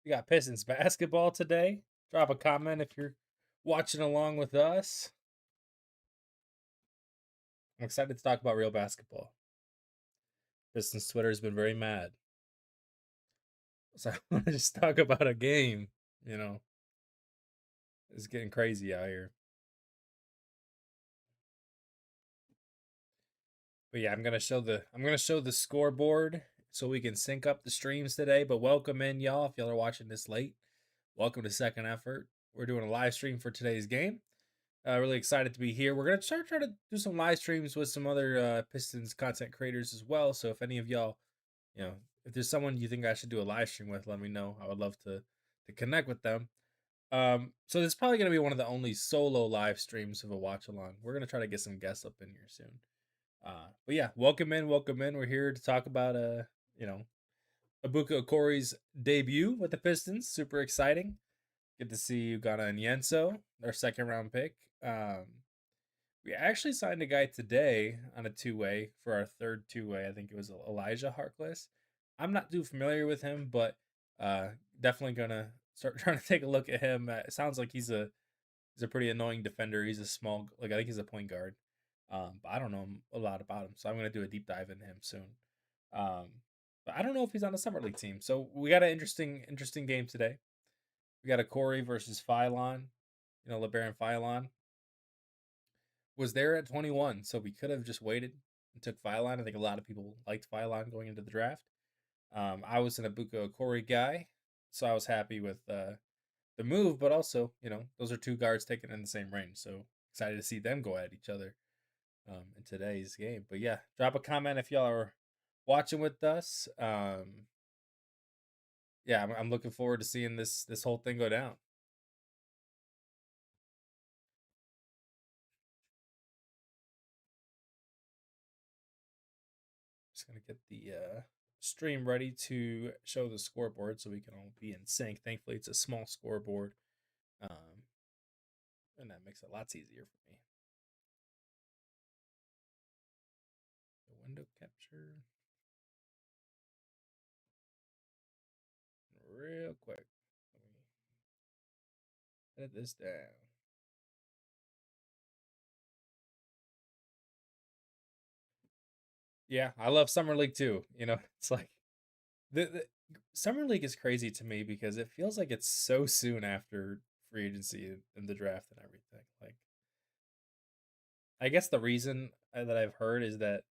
We got Pistons basketball today. Drop a comment if you're watching along with us. I'm excited to talk about real basketball. Pistons Twitter has been very mad. So I want to just talk about a game. You know, it's getting crazy out here. But yeah, I'm gonna show the scoreboard so we can sync up the streams today. But welcome in, y'all. If y'all are watching this late, welcome to Second Effort. We're doing a live stream for today's game. Really excited to be here. We're gonna try to do some live streams with some other Pistons content creators as well. So if any of y'all, if there's someone you think I should do a live stream with, let me know. I would love to connect with them. So this is probably gonna be one of the only solo live streams of a watch along. We're gonna try to get some guests up in here soon. But yeah, welcome in, welcome in. We're here to talk about you know, Ebuka Okorie's debut with the Pistons. Super exciting. Good to see Ugonna Onyenso, their second round pick. We actually signed a guy today on a two-way for our third two-way. I think it was Elijah Harkless. I'm not too familiar with him, but uh, definitely gonna start trying to take a look at him. It sounds like he's a pretty annoying defender. He's a small, like I think he's a point guard. But I don't know a lot about him, so I'm gonna do a deep dive into him soon. Um, but I don't know if he's on the summer league team. So we got an interesting game today. We got Okorie versus Philon. Labaron Philon was there at 21, so we could have just waited and took Philon. I think a lot of people liked Philon going into the draft. I was an Ebuka Okorie guy, so I was happy with the move, but also, those are two guards taken in the same range, so excited to see them go at each other in today's game. But yeah, drop a comment if y'all are watching with us. Yeah, I'm looking forward to seeing this whole thing go down. Just gonna get the stream ready to show the scoreboard so we can all be in sync. Thankfully, it's a small scoreboard, um, and that makes it lots easier for me. The window capture, real quick. Let me edit this down. Yeah, I love summer league too. It's like the summer league is crazy to me because it feels like it's so soon after free agency and the draft and everything. Like, I guess the reason that I've heard is that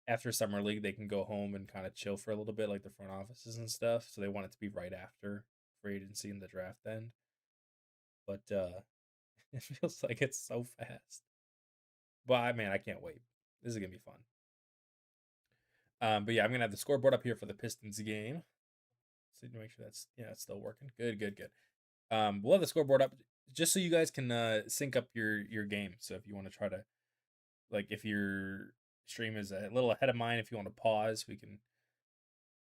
after summer league they can go home and kind of chill for a little bit, like the front offices and stuff. So they want it to be right after free agency and the draft end. But it feels like it's so fast. But man, I can't wait. This is gonna be fun. But yeah, I'm gonna have the scoreboard up here for the Pistons game. So to make sure it's still working. Good. We'll have the scoreboard up just so you guys can sync up your game. So if you want to try to, like, if your stream is a little ahead of mine, if you want to pause, we can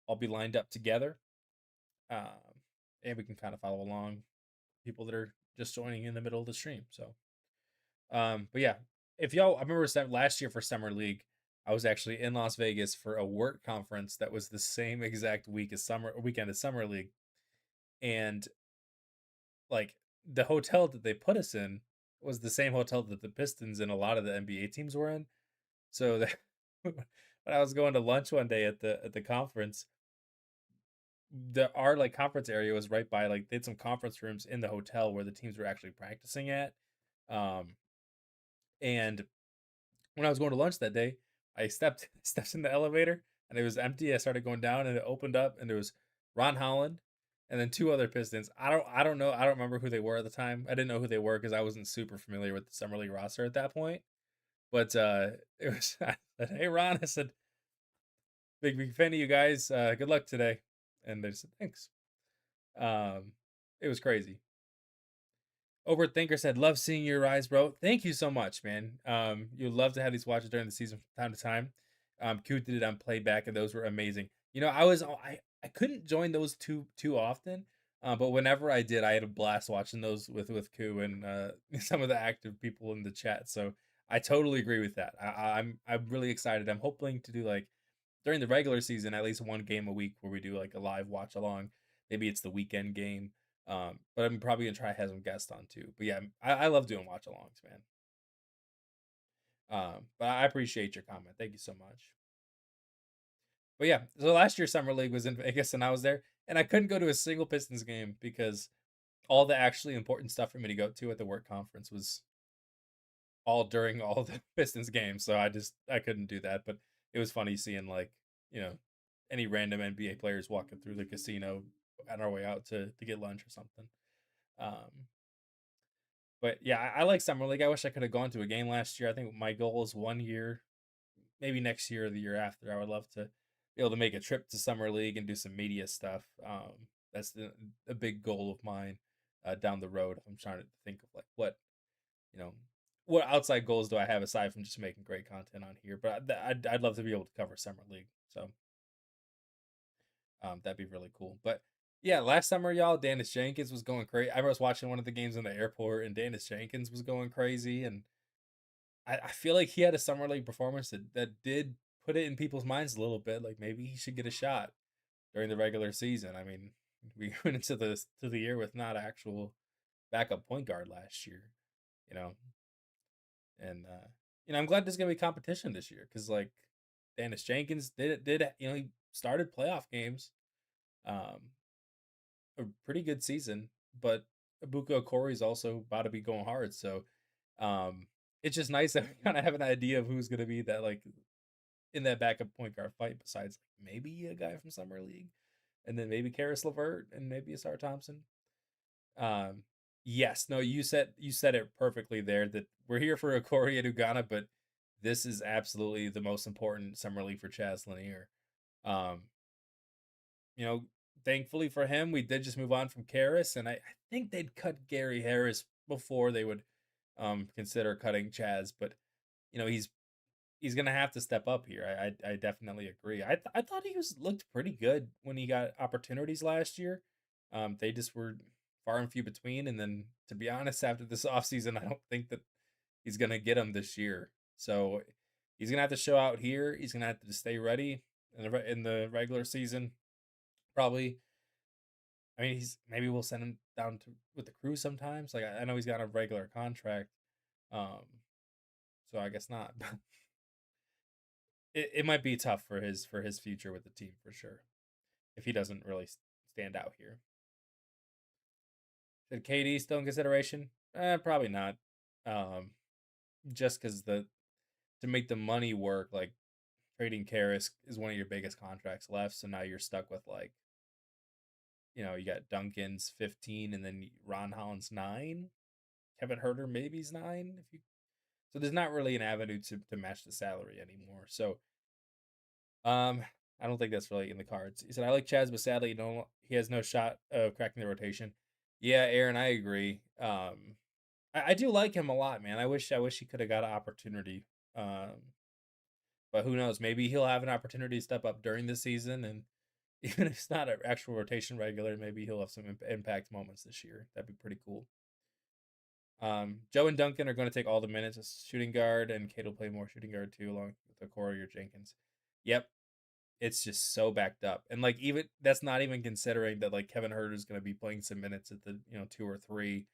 all be lined up together. And we can kind of follow along people that are just joining in the middle of the stream. So, but yeah, if y'all, I remember last year for Summer League, I was actually in Las Vegas for a work conference that was the same exact weekend as Summer League, and like the hotel that they put us in was the same hotel that the Pistons and a lot of the NBA teams were in. So that when I was going to lunch one day at the conference, our like conference area was right by, like, they had some conference rooms in the hotel where the teams were actually practicing at. Um, and when I was going to lunch that day, I stepped in the elevator and it was empty. I started going down and it opened up and there was Ron Holland and then two other Pistons. I don't know. I don't remember who they were at the time. I didn't know who they were because I wasn't super familiar with the summer league roster at that point. But it was I said, "Hey Ron," I said, big fan of you guys. Good luck today. And they said thanks. Um, it was crazy. Overthinker said, "Love seeing your rise, bro." Thank you so much, man. You'd love to have these watches during the season from time to time. Q did it on playback, and those were amazing. I couldn't join those too often, but whenever I did, I had a blast watching those with Q and some of the active people in the chat. So I totally agree with that. I'm really excited. I'm hoping to do, like, during the regular season, at least one game a week where we do like a live watch along. maybe it's the weekend game. But I'm probably gonna try to have some guests on too. But yeah, I love doing watch alongs, man. But I appreciate your comment. Thank you so much. But yeah, so last year Summer League was in Vegas and I was there, and I couldn't go to a single Pistons game because all the actually important stuff for me to go to at the work conference was all during all the Pistons games. So I couldn't do that. But it was funny seeing like, you know, any random NBA players walking through the casino on our way out to get lunch or something. Um, but yeah, I like Summer League. I wish I could have gone to a game last year. I think my goal is 1 year, maybe next year or the year after. I would love to be able to make a trip to Summer League and do some media stuff. That's a big goal of mine down the road. I'm trying to think of like you know what outside goals do I have aside from just making great content on here. But I'd love to be able to cover Summer League. So that'd be really cool. But yeah, last summer, y'all, Dennis Jenkins was going crazy. I was watching one of the games in the airport, and Dennis Jenkins was going crazy, and I feel like he had a summer league performance that did put it in people's minds a little bit. Like maybe he should get a shot during the regular season. I mean, we went into the year with not actual backup point guard last year, you know, and I'm glad there's gonna be competition this year because like Dennis Jenkins did he started playoff games, um, a pretty good season, but Ebuka Okorie is also about to be going hard, so um, it's just nice that we kind of have an idea of who's gonna be that like in that backup point guard fight. Besides, like, maybe a guy from summer league, and then maybe Karis LeVert and maybe a Sar Thompson. Um, yes, no, you said it perfectly there. That we're here for Okorie and Ugonna, but this is absolutely the most important summer league for Chaz Lanier. Um, you know, thankfully for him, we did just move on from Karis, and I think they'd cut Gary Harris before they would consider cutting Chaz. But he's gonna have to step up here. I definitely agree. I thought he was looked pretty good when he got opportunities last year. They just were far and few between. And then to be honest, after this offseason, I don't think that he's gonna get them this year. So he's gonna have to show out here. He's gonna have to stay ready in the regular season. Probably. I mean, he's maybe we'll send him down to with the crew sometimes. Like I know he's got a regular contract. Um, so I guess not. It might be tough for his future with the team for sure if he doesn't really stand out here. Should KD still in consideration? Probably not. Um, just because the to make the money work, like trading Karras is one of your biggest contracts left. So now you're stuck with like you got Duncan's 15 and then Ron Holland's 9. Kevin Herter maybe's 9 if you. So there's not really an avenue to match the salary anymore. So Um, I don't think that's really in the cards. He said, "I like Chaz, but sadly, he has no shot of cracking the rotation." Yeah, Aaron, I agree. I do like him a lot, man. I wish he could have got an opportunity. But who knows? Maybe he'll have an opportunity to step up during the season, and even if it's not an actual rotation regular, maybe he'll have some impact moments this year. That'd be pretty cool. Joe and Duncan are going to take all the minutes as shooting guard, and Kate will play more shooting guard too, along with Corey or Jenkins. Yep, it's just so backed up. And like even that's not even considering that like Kevin Herter is going to be playing some minutes at the 2 or 3,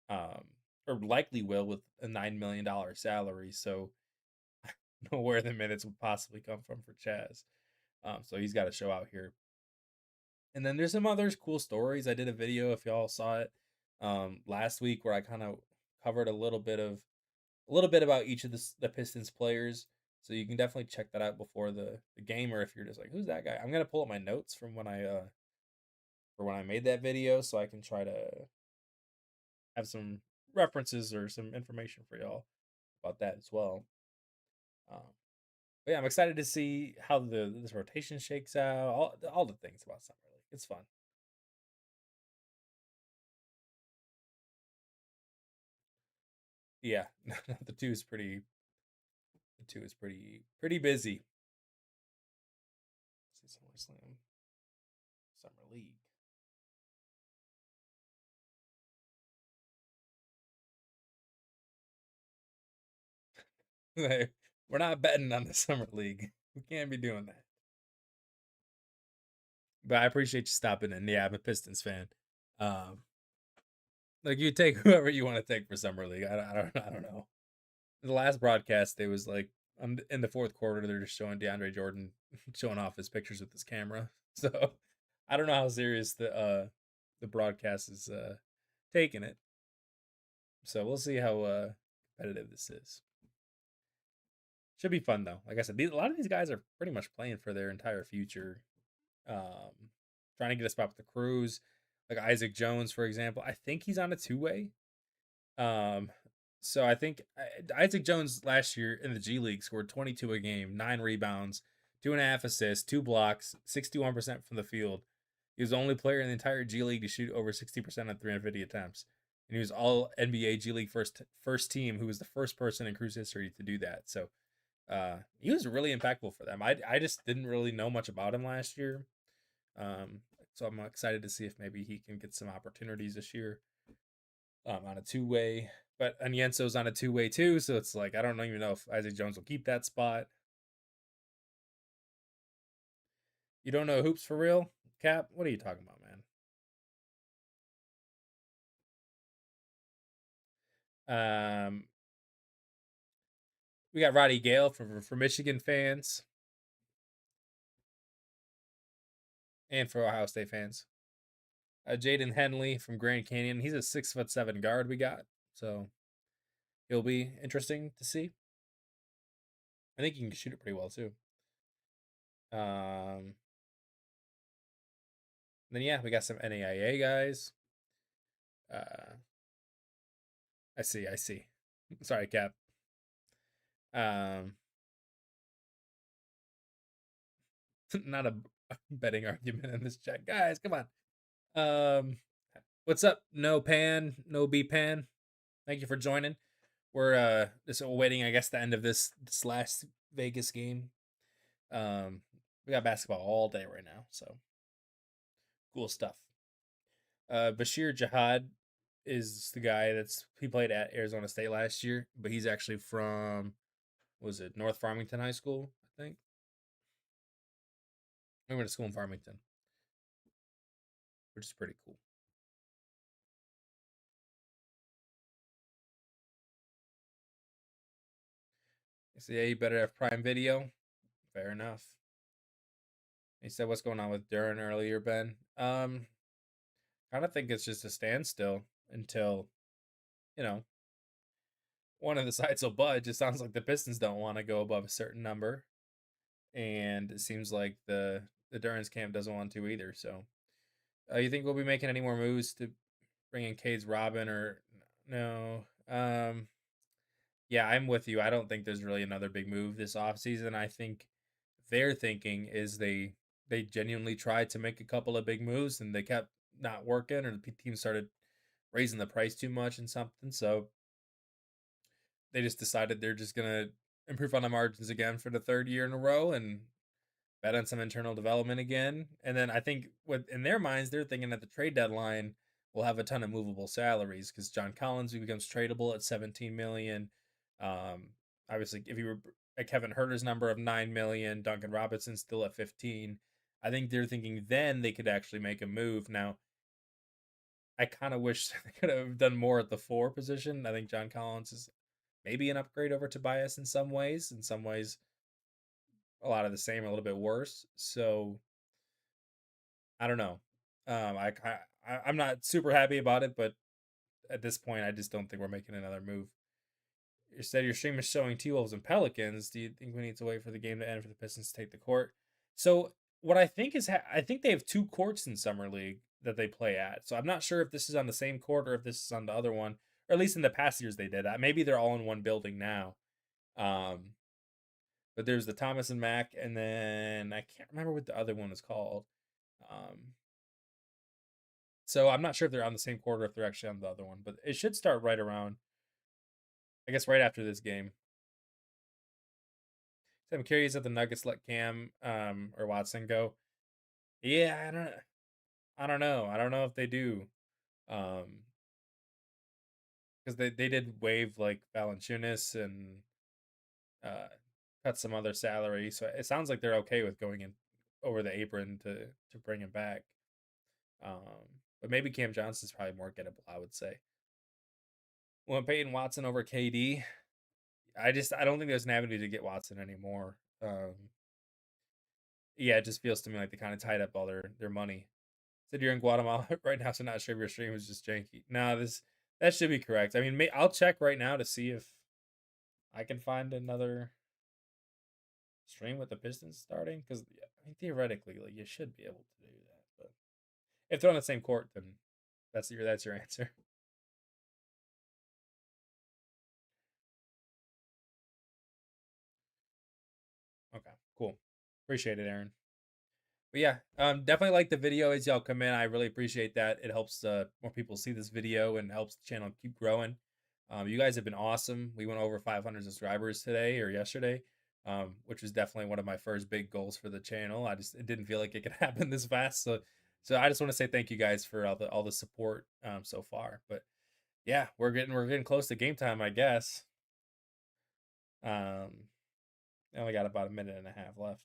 um, or likely will with a $9 million salary. So know where the minutes would possibly come from for Chaz. So he's got to show out here. And then there's some other cool stories. I did a video if y'all saw it last week where I kind of covered a little bit about each of the Pistons players. So you can definitely check that out before the game, or if you're just like, who's that guy? I'm gonna pull up my notes from when I made that video, so I can try to have some references or some information for y'all about that as well. Um, but yeah, I'm excited to see how this rotation shakes out. All the things about summer league. It's fun. Yeah, the two is pretty. The two is pretty busy. Let's see, SummerSlam, Summer League. We're not betting on the summer league. We can't be doing that. But I appreciate you stopping in. Yeah, I'm a Pistons fan. Um, like you take whoever you want to take for summer league. I don't know. The last broadcast, they was like in the fourth quarter, they're just showing DeAndre Jordan showing off his pictures with his camera. So I don't know how serious the broadcast is taking it. So we'll see how competitive this is. Should be fun though. Like I said, a lot of these guys are pretty much playing for their entire future. Trying to get a spot with the Crews, like Isaac Jones, for example. I think he's on a two-way. Um, so I think Isaac Jones last year in the G League scored 22 a game, 9 rebounds, 2.5 assists, 2 blocks, 61% from the field. He was the only player in the entire G League to shoot over 60% on 350 attempts. And he was all NBA G League first team, who was the first person in Crews history to do that. So he was really impactful for them. I just didn't really know much about him last year. So I'm excited to see if maybe he can get some opportunities this year on a two-way. But Onyenso's on a two-way too, so it's like I don't even know if Isaac Jones will keep that spot. You don't know hoops for real, Cap? What are you talking about, man? We got Roddy Gayle for Michigan fans and for Ohio State fans. Jaden Henley from Grand Canyon. He's a 6'7" guard we got, so he'll be interesting to see. I think he can shoot it pretty well too. Then yeah, we got some NAIA guys. Uh, I see. Sorry, Cap. Um, not a betting argument in this chat, guys. Come on. Um, what's up? No pan, no B pan. Thank you for joining. We're just awaiting, I guess, the end of this last Vegas game. We got basketball all day right now, so cool stuff. Bashir Jihad is the guy he played at Arizona State last year, but he's actually from was it North Farmington High School, I think. I went to school in Farmington, which is pretty cool. So yeah, you better have Prime Video. Fair enough. He said, "What's going on with Duran earlier, Ben?" Kind of think it's just a standstill until you know one of the sides will budge. It sounds like the Pistons don't want to go above a certain number, and it seems like the Duran's camp doesn't want to either. So, you think we'll be making any more moves to bring in Cade's Robin or no? Yeah, I'm with you. I don't think there's really another big move this offseason. I think their thinking is they genuinely tried to make a couple of big moves and they kept not working, or the team started raising the price too much and something. So they just decided they're just gonna improve on the margins again for the third year in a row and bet on some internal development again. And then I think what in their minds they're thinking at the trade deadline we'll have a ton of movable salaries because John Collins becomes tradable at 17 million. Um, Obviously, if you were at Kevin Herter's number of 9 million, Duncan Robinson still at 15. I think they're thinking then they could actually make a move. Now, I kind of wish they could have done more at the four position. I think John Collins is maybe an upgrade over Tobias in some ways. In some ways, a lot of the same, a little bit worse. So I don't know. I'm not super happy about it, but at this point, I just don't think we're making another move. You said your stream is showing T-Wolves and Pelicans. Do you think we need to wait for the game to end for the Pistons to take the court? So what I think is, I think they have two courts in summer league that they play at. So I'm not sure if this is on the same court or if this is on the other one, or at least in the past years they did that. Maybe they're all in one building now. Um, but there's the Thomas and Mack, and then I can't remember what the other one is called. Um, so I'm not sure if they're on the same court or if they're actually on the other one, but it should start right around, I guess, right after this game. So I'm curious if the Nuggets let Cam or Watson go. Yeah, I don't know. I don't know if they do. Um, because they did waive like Valanciunas and uh cut some other salary, so it sounds like they're okay with going in over the apron to bring him back. But maybe Cam Johnson's probably more gettable, I would say. Well, Peyton Watson over KD, I don't think there's an avenue to get Watson anymore. Yeah, it just feels to me like they kind of tied up all their money. Said you're in Guatemala right now, so not sure if your stream is just janky. No, that should be correct. I mean, I'll check right now to see if I can find another stream with the Pistons starting, because I mean, theoretically, like you should be able to do that. But if they're on the same court, then that's your answer. Okay, cool. Appreciate it, Aaron. But yeah, definitely like the video as y'all come in. I really appreciate that. It helps more people see this video and helps the channel keep growing. You guys have been awesome. We went over 500 subscribers today or yesterday, which was definitely one of my first big goals for the channel. It didn't feel like it could happen this fast. So I just want to say thank you guys for all the support so far. But yeah, we're getting close to game time, I guess. I only got about a minute and a half left.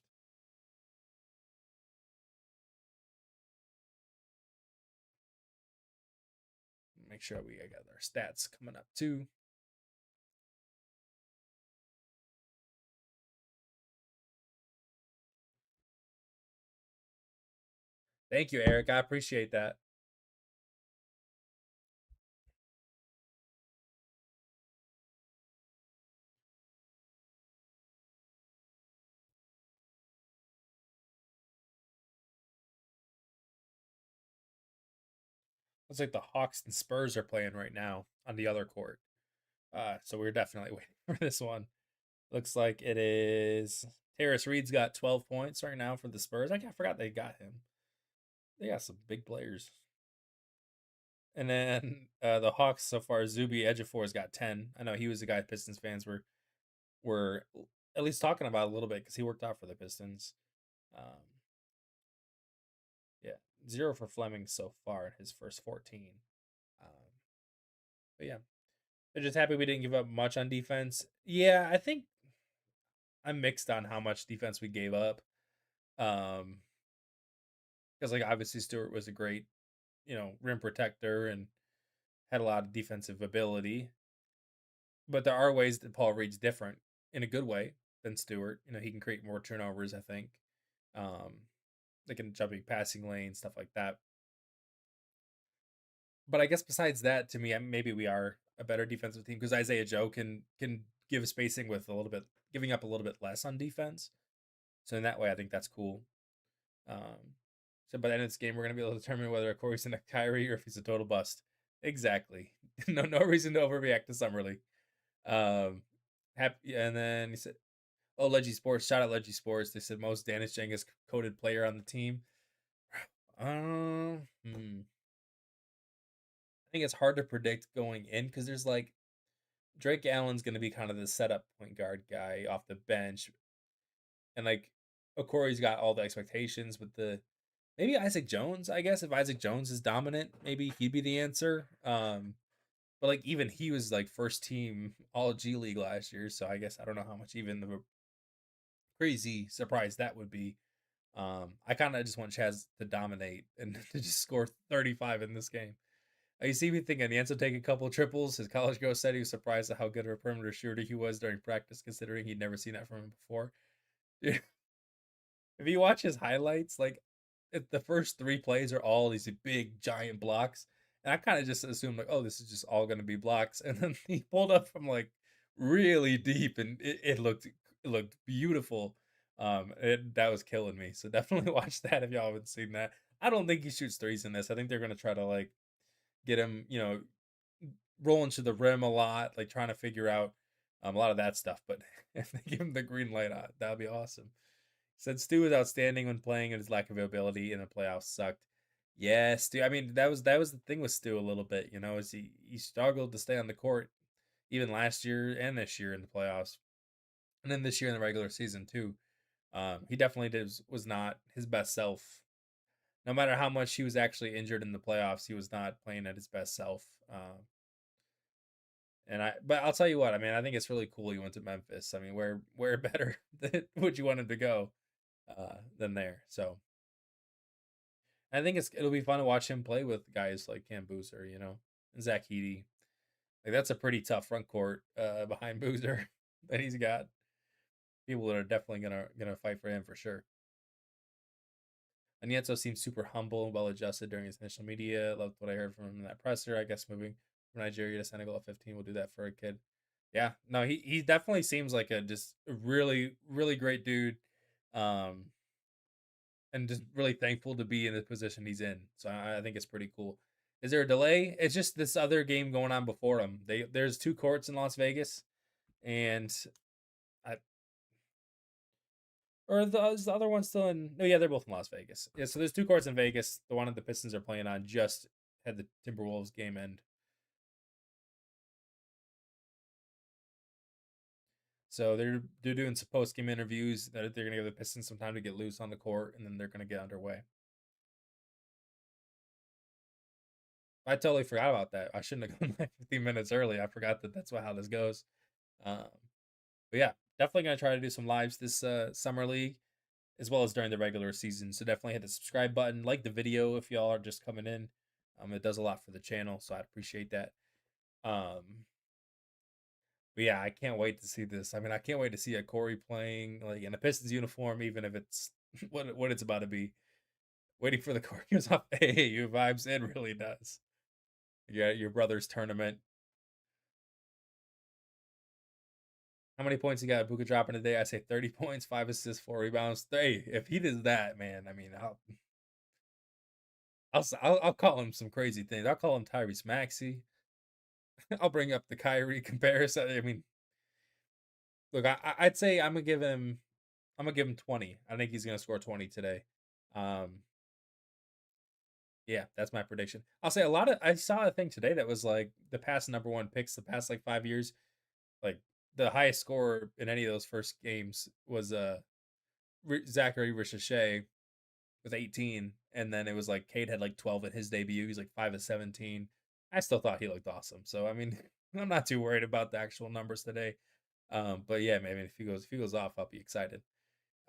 Make sure we got our stats coming up too. Thank you, Eric. I appreciate that. Looks like the Hawks and Spurs are playing right now on the other court. So we're definitely waiting for this one. Looks like it is. Terrace Reed's got 12 points right now for the Spurs. I forgot they got him. They got some big players. And then the Hawks so far, Zuby Ejiofor's got 10. I know he was the guy Pistons fans were at least talking about a little bit because he worked out for the Pistons. Um, yeah, 0 for Fleming so far in his first 14. Um, but yeah, they're just happy we didn't give up much on defense. Yeah, I think I'm mixed on how much defense we gave up. Because like obviously Stewart was a great, rim protector and had a lot of defensive ability. But there are ways that Paul Reed's different in a good way than Stewart. He can create more turnovers, I think. Um, they can jumping passing lane, stuff like that. But I guess besides that, to me, maybe we are a better defensive team because Isaiah Joe can give spacing with a little bit, giving up a little bit less on defense. So in that way, I think that's cool. So by the end of this game, we're gonna be able to determine whether Okorie's in a Kyrie or if he's a total bust. Exactly. No reason to overreact to Summer League. Happy, and then he said, "Oh, Leggy Sports, shout out Leggy Sports." They said most Danis Jenga's coded player on the team. I think it's hard to predict going in because there's like Drake Allen's gonna be kind of the setup point guard guy off the bench, and like Okorie's got all the expectations, but maybe Isaac Jones. I guess if Isaac Jones is dominant, maybe he'd be the answer. But like even he was like first team All G League last year, so I guess I don't know how much even the crazy surprise that would be. I kind of just want Chaz to dominate and to just score 35 in this game. You see me thinking Onyenso take a couple triples. His college girl said he was surprised at how good of a perimeter shooter he was during practice, considering he'd never seen that from him before. If you watch his highlights, like the first 3 plays are all these big giant blocks, and I kind of just assumed like, oh, this is just all going to be blocks, and then he pulled up from like really deep, and it looked beautiful. That was killing me. So definitely watch that if y'all haven't seen that. I don't think he shoots threes in this. I think they're going to try to like get him, rolling to the rim a lot, like trying to figure out a lot of that stuff. But if they give him the green light, that would be awesome. Said Stu was outstanding when playing, and his lack of availability in the playoffs sucked. Yeah, Stu. I mean, that was the thing with Stu a little bit. Is he struggled to stay on the court even last year and this year in the playoffs, and then this year in the regular season too. He definitely was not his best self. No matter how much he was actually injured in the playoffs, he was not playing at his best self. But I'll tell you what. I mean, I think it's really cool he went to Memphis. I mean, where better would you want him to go? than there. So I think it'll be fun to watch him play with guys like Cam Boozer, and Zach Heedy. Like that's a pretty tough front court behind Boozer that he's got. People that are definitely gonna fight for him for sure. Onyenso seems super humble and well adjusted during his initial media. Loved what I heard from him in that presser. I guess moving from Nigeria to Senegal at 15 will do that for a kid. Yeah, no, he definitely seems like a just a really really great dude, um, and just really thankful to be in the position he's in. So I think it's pretty cool. Is there a delay? It's just this other game going on before him. There's two courts in Las Vegas, and I or is the other one still in? No, yeah, they're both in Las Vegas. Yeah, so there's two courts in Vegas. The one that the Pistons are playing on just had the Timberwolves game end. So they're doing some post game interviews that they're gonna give the Pistons some time to get loose on the court, and then they're gonna get underway. I totally forgot about that. I shouldn't have gone like 15 minutes early. I forgot that that's how this goes. Um, but yeah, definitely gonna try to do some lives this summer league as well as during the regular season. So definitely hit the subscribe button, like the video if y'all are just coming in. It does a lot for the channel, so I'd appreciate that. But yeah, I can't wait to see this. I mean, I can't wait to see Okorie playing like in a Pistons uniform, even if it's what it's about to be. Waiting for the choreos off AAU vibes, it really does. Yeah, your brother's tournament. How many points you got Ebuka dropping today? I say 30 points, 5 assists, 4 rebounds. Hey, if he does that, man, I mean, I'll call him some crazy things. I'll call him Tyrese Maxey. I'll bring up the Kyrie comparison. I mean, look, I'd say I'm gonna give him 20. I think he's gonna score 20 today. Um, yeah, that's my prediction. I'll say I saw a thing today that was like the past number one picks the past like 5 years. Like the highest score in any of those first games was Zachary Ricochet with 18, and then it was like Cade had like 12 at his debut. He's like 5 of 17. I still thought he looked awesome. So I mean, I'm not too worried about the actual numbers today. But yeah, maybe if he goes off, I'll be excited.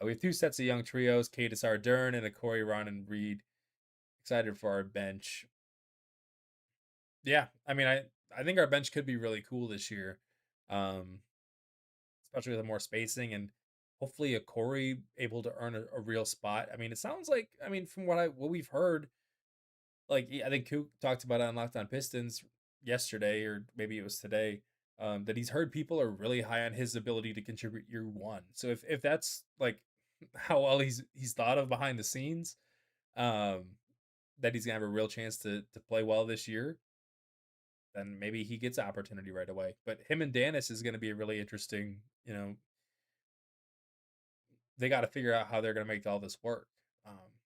We have two sets of young trios: Cadis Ardern and Okorie, Ron, and Reed. Excited for our bench. Yeah, I mean, I think our bench could be really cool this year, um, especially with more spacing and hopefully Okorie able to earn a real spot. I mean, it sounds like from what we've heard, like I think Coop talked about it on Locked On Pistons yesterday, or maybe it was today, that he's heard people are really high on his ability to contribute year one. So if that's like how well he's thought of behind the scenes, um, that he's gonna have a real chance to play well this year, then maybe he gets an opportunity right away. But him and Danis is gonna be a really interesting. They got to figure out how they're gonna make all this work.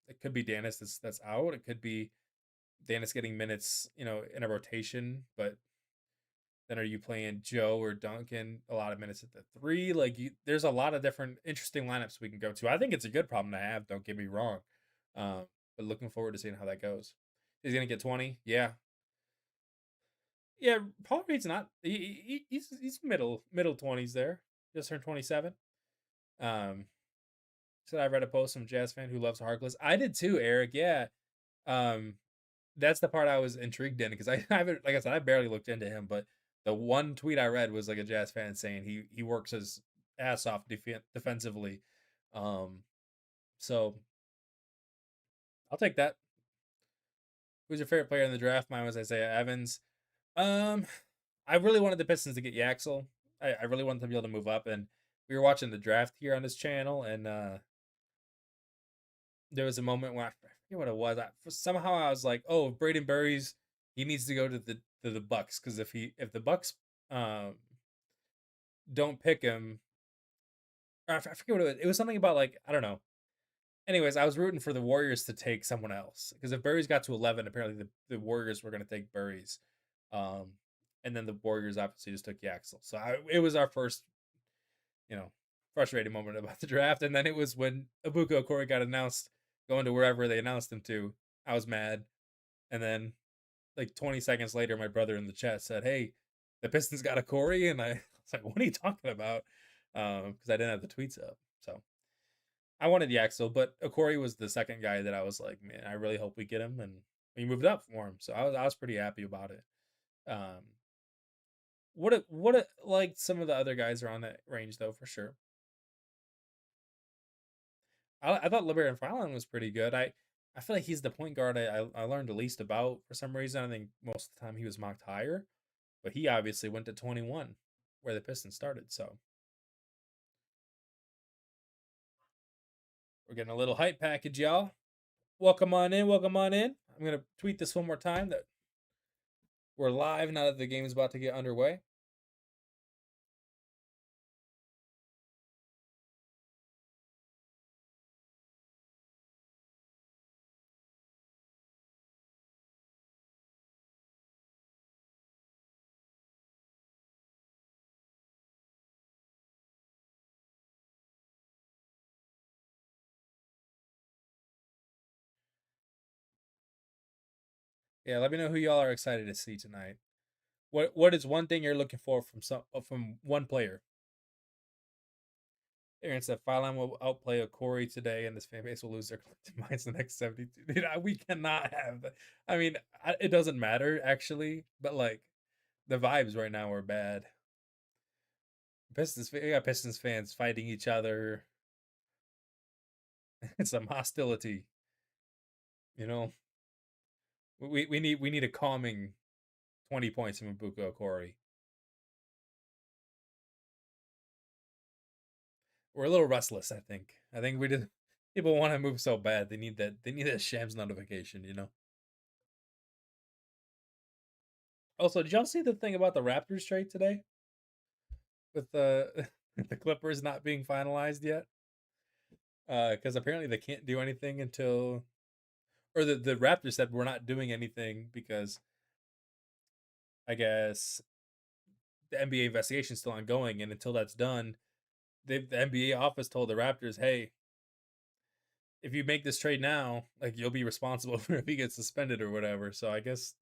It could be Danis that's out. It could be Danis getting minutes, in a rotation, but then are you playing Joe or Duncan a lot of minutes at the three? Like, there's a lot of different interesting lineups we can go to. I think it's a good problem to have. Don't get me wrong, but looking forward to seeing how that goes. He's gonna get 20. Yeah, yeah. Paul Reed's not. He's middle 20s there. Just turned 27. Um, so I read a post from a Jazz fan who loves Harkless. I did too, Eric. Yeah. Um, that's the part I was intrigued in because I haven't, like I said, I barely looked into him, but the one tweet I read was like a Jazz fan saying he works his ass off defensively. Um, so I'll take that. Who's your favorite player in the draft? Mine was Isaiah Evans. Um, I really wanted the Pistons to get Yaxel. I really wanted them to be able to move up, and we were watching the draft here on this channel, and there was a moment where I forget what it was. Somehow I was like, "Oh, if Braden Burries, he needs to go to the Bucks because if the Bucks um, don't pick him, or I forget what it was. It was something about like I don't know. Anyways, I was rooting for the Warriors to take someone else because if Burries got to 11, apparently the Warriors were going to take Burries, um, and then the Warriors obviously just took Yaxel. So it was our first, you know, frustrating moment about the draft, and then it was when Ebuka Okorie got announced going to wherever they announced him to. I was mad, and then like 20 seconds later, my brother in the chat said, "Hey, the Pistons got a Corey," and I was like, "What are you talking about?" Because I didn't have the tweets up. So I wanted Yaxel, but Okorie was the second guy that I was like, man, I really hope we get him, and we moved up for him. So I was pretty happy about it. Um, like some of the other guys are on that range though for sure. I thought Labaron Philon was pretty good. I feel like he's the point guard I learned the least about for some reason. I think most of the time he was mocked higher, but he obviously went to 21 where the Pistons started. So we're getting a little hype package, y'all. Welcome on in. Welcome on in. I'm gonna tweet this one more time that we're live now that the game is about to get underway. Yeah, let me know who y'all are excited to see tonight. What is one thing you're looking for from one player? Aaron said Phylon will outplay Okorie today, and this fan base will lose their collective minds in the next 72. Dude, we cannot have that. I mean, it doesn't matter actually, but like the vibes right now are bad. We got Pistons fans fighting each other. It's some hostility. You know, we need a calming 20 points from Ebuka Okorie. We're a little restless. I think we just people want to move so bad. They need that Shams notification. Also, did y'all see the thing about the Raptors trade today with the the Clippers not being finalized yet? Because apparently they can't do anything until, or the Raptors said we're not doing anything because I guess the NBA investigation is still ongoing, and until that's done, the NBA office told the Raptors, hey, if you make this trade now, like you'll be responsible for if he gets suspended or whatever. So I guess,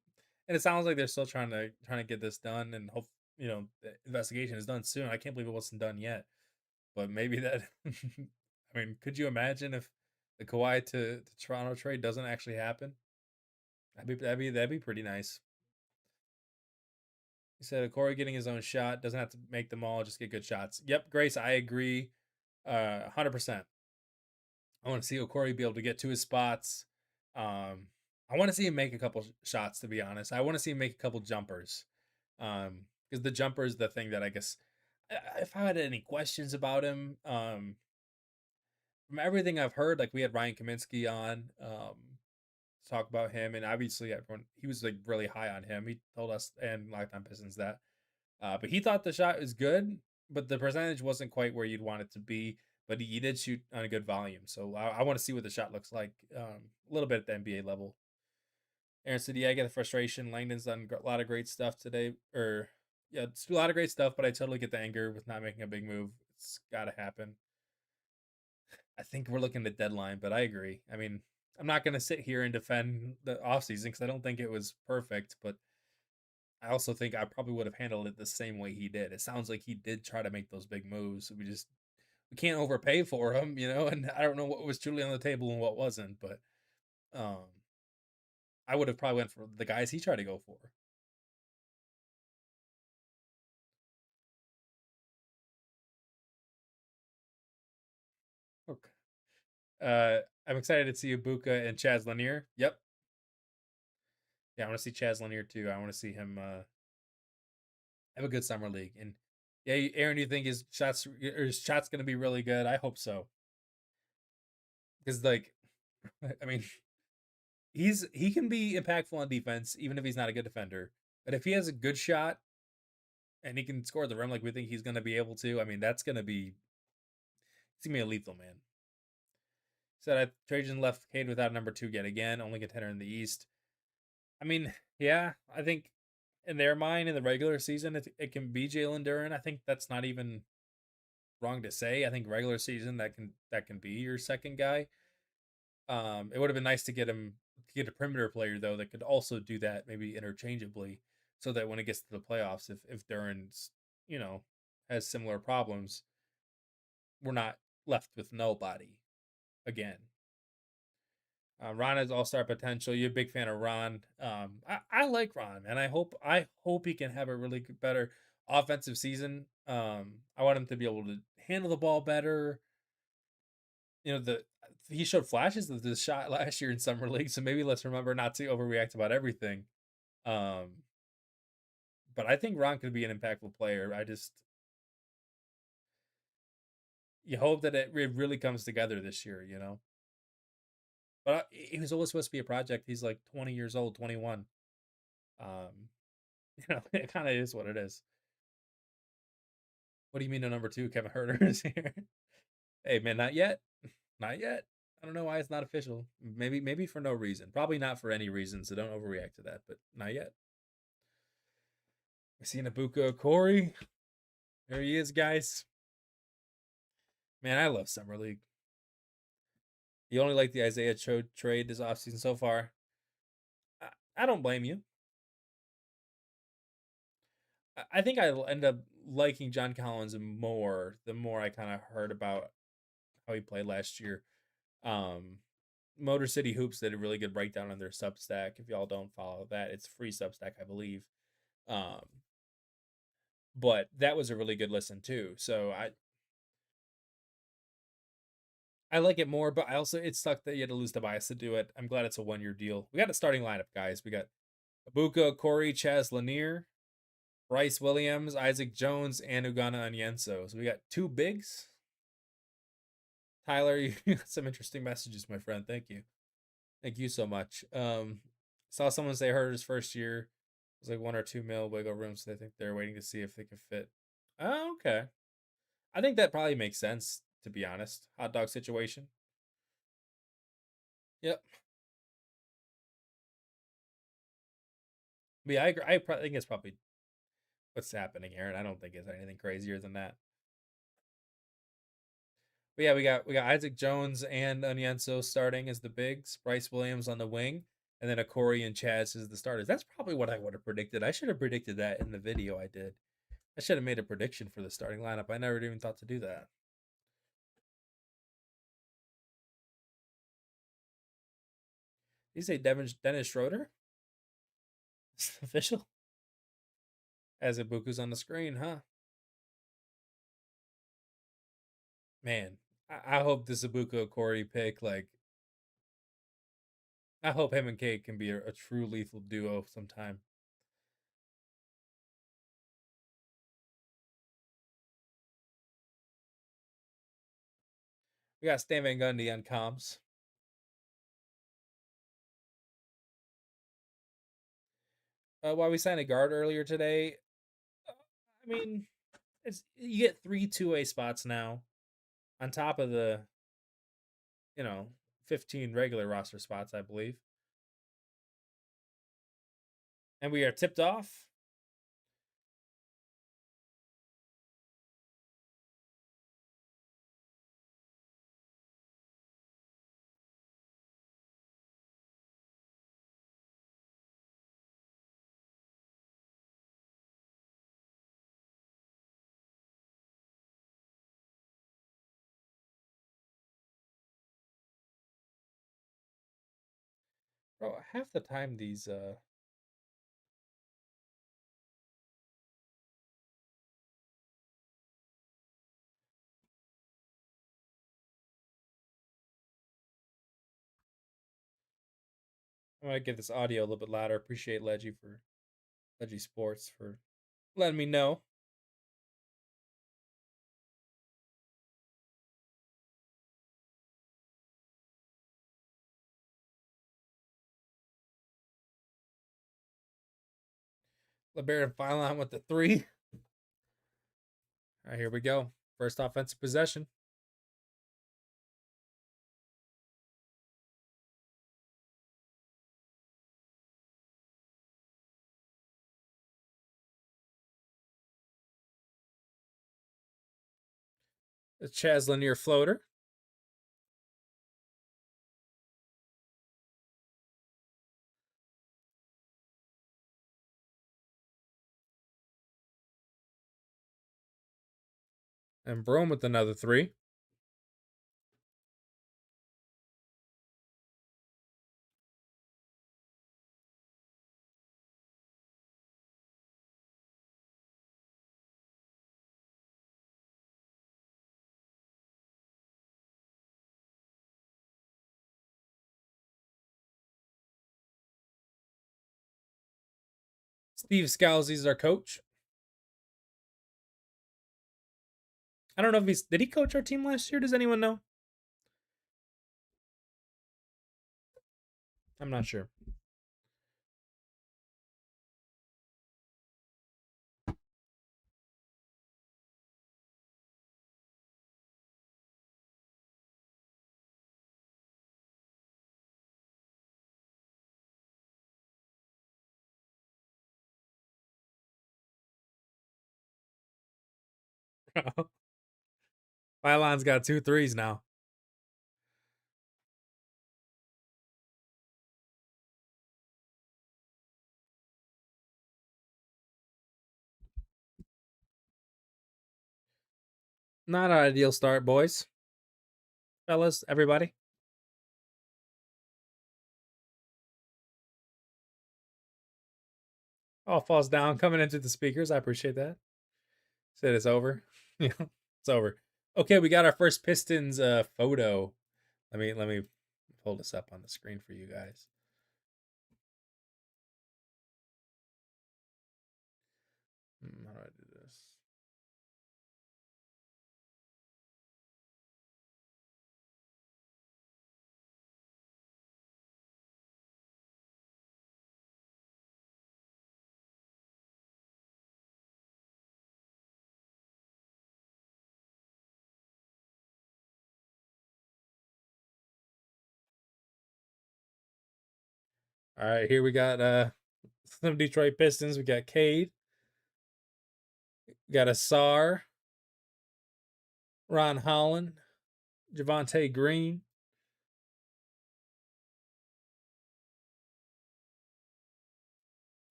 and it sounds like they're still trying to get this done, and hope the investigation is done soon. I can't believe it wasn't done yet, but maybe that. I mean, could you imagine if the Kawhi to Toronto trade doesn't actually happen? That'd be pretty nice. He said Corey getting his own shot doesn't have to make them all, just get good shots. Yep, Grace, I agree, 100%. I want to see Okori be able to get to his spots. I want to see him make a couple shots. To be honest, I want to see him make a couple jumpers. Because the jumper is the thing that I guess if I had any questions about him, from everything I've heard, like we had Ryan Kaminsky on, talk about him, and obviously everyone he was like really high on him. He told us and Lifetime Pistons that, but he thought the shot was good, but the percentage wasn't quite where you'd want it to be. But he did shoot on a good volume, so I want to see what the shot looks like a little bit at the NBA level. Aaron said, "Yeah, I get the frustration. Langdon's done a lot of great stuff today, or yeah, it's a lot of great stuff. But I totally get the anger with not making a big move. It's got to happen. I think we're looking at deadline, but I agree. I mean, I'm not going to sit here and defend the offseason because I don't think it was perfect, but I also think I probably would have handled it the same way he did. It sounds like he did try to make those big moves. We can't overpay for him, and I don't know what was truly on the table and what wasn't, but um I would have probably went for the guys he tried to go for. Okay. I'm excited to see Ibuka and Chaz Lanier. Yep. Yeah, I want to see Chaz Lanier too. I want to see him have a good summer league. And yeah, Aaron, do you think his shots going to be really good? I hope so. Because like, I mean, he can be impactful on defense even if he's not a good defender. But if he has a good shot and he can score at the rim like we think he's going to be able to, I mean, that's going to be it's going to be a lethal man. Said Trajan left Cade without number two yet again, only contender in the East. I mean, yeah, I think in their mind in the regular season it can be Jalen Duren. I think that's not even wrong to say. I think regular season that can be your second guy. It would have been nice to get a perimeter player though that could also do that maybe interchangeably, so that when it gets to the playoffs, if Duran's you know has similar problems, we're not left with nobody. again. Ron has all-star potential. You're a big fan of Ron. I like Ron, and I hope he can have a really better offensive season. I want him to be able to handle the ball better. The he showed flashes of this shot last year in summer league, so maybe let's remember not to overreact about everything. Um, but I think Ron could be an impactful player. You hope that it really comes together this year. But he was always supposed to be a project. He's like 20 years old, 21. Um, it kind of is what it is. What do you mean no number two? Kevin Herter is here. Hey man, not yet. Not yet. I don't know why it's not official. Maybe for no reason. Probably not for any reason, so don't overreact to that, but not yet. We see Ebuka Okorie. There he is, guys. Man, I love Summer League. You only like the Isaiah Cho trade this offseason so far. I don't blame you. I think I end up liking John Collins more the more I kind of heard about how he played last year. Um, Motor City Hoops did a really good breakdown on their Substack. If y'all don't follow that, it's free Substack, I believe. Um, but that was a really good listen too. So I like it more, but I also it sucked that you had to lose Tobias to do it. I'm glad it's a 1 year deal. We got a starting lineup, guys. We got Ebuka Okorie, Chaz Lanier, Bryce Williams, Isaac Jones, and Ugonna Onyenso. So we got two bigs. Tyler, you got some interesting messages, my friend. Thank you. Thank you so much. Saw someone say hurt his first year. It was like 1 or 2 mil wiggle room, so they think they're waiting to see if they can fit. Oh, okay. I think that probably makes sense, to be honest. Hot dog situation. Yep. But yeah, I agree. Think it's probably what's happening, Aaron. I don't think it's anything crazier than that. But yeah, we got Isaac Jones and Onyenso starting as the bigs, Bryce Williams on the wing, and then Okorie and Chaz as the starters. That's probably what I would have predicted. I should have predicted that in the video I did. I should have made a prediction for the starting lineup. I never even thought to do that. Did you say Dennis Schroeder? Is it official? As Ibuku's on the screen, huh? Man, I hope this Ebuka Okorie pick, like, I hope him and Kate can be a true lethal duo sometime. We got Stan Van Gundy on comms. While we signed a guard earlier today, I mean, you get 3 2A spots now on top of the, you know, 15 regular roster spots, I believe. And we are tipped off. Bro, half the time these I'm gonna get this audio a little bit louder. Appreciate Leggy Sports for letting me know. Labaron Philon with the three. All right, here we go. First offensive possession. The Chaz Lanier floater. And Brome with another three. Steve Scalzi's our coach. I don't know if did he coach our team last year? Does anyone know? I'm not sure. Philon's got 2 threes now. Not an ideal start, boys. Fellas, everybody. All falls down coming into the speakers. I appreciate that. Said it's over. Yeah, it's over. Okay, we got our first Pistons photo. Let me pull this up on the screen for you guys. How do I do this? All right, here we got some Detroit Pistons. We got Cade. We got Asar. Ron Holland. Javante Green.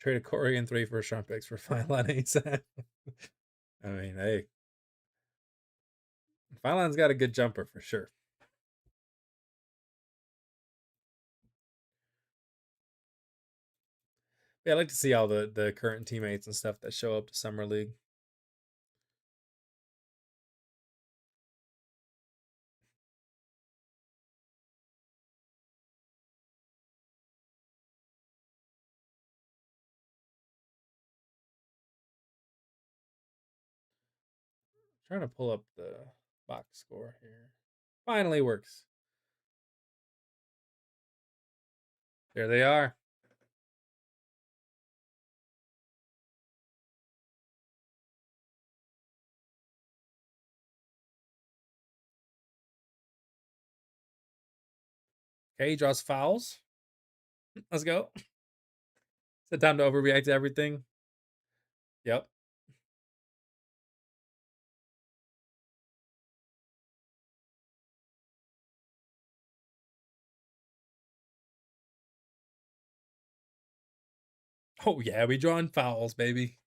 Traded Corey and 3 first-round picks for Philon. I mean, hey. Philon's got a good jumper for sure. Yeah, I like to see all the current teammates and stuff that show up to Summer League. Trying to pull up the box score here. Finally works. There they are. Okay, he draws fouls. Let's go. Is it time to overreact to everything? Yep. Oh yeah, we drawing fouls, baby.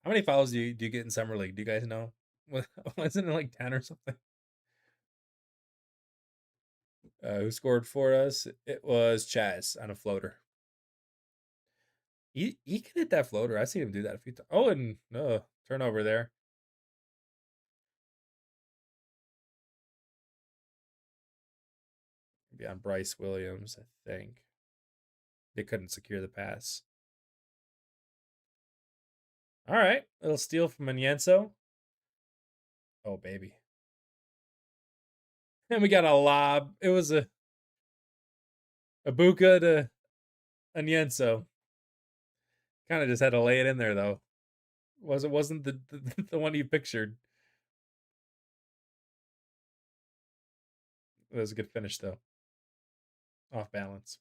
How many fouls do you get in Summer League? Do you guys know? Wasn't it like 10 or something? Who scored for us? It was Chaz on a floater. He can hit that floater. I've seen him do that a few times. Oh, and turnover there. Maybe on Bryce Williams, I think. They couldn't secure the pass. All right, little steal from Onyenso. Oh baby. And we got a lob. It was a Ebuka to Onyenso. Kind of just had to lay it in there though. Wasn't the one you pictured. It was a good finish though. Off balance.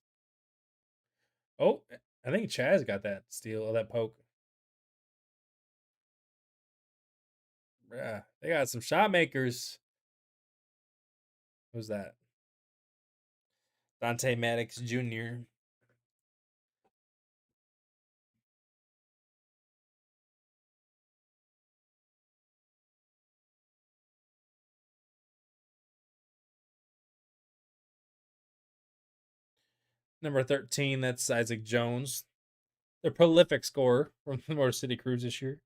Oh, I think Chaz got that steal or that poke. Yeah, they got some shot makers. Who's that? Dante Maddox Jr. Number 13, that's Isaac Jones. The prolific scorer from the Motor City Cruise this year.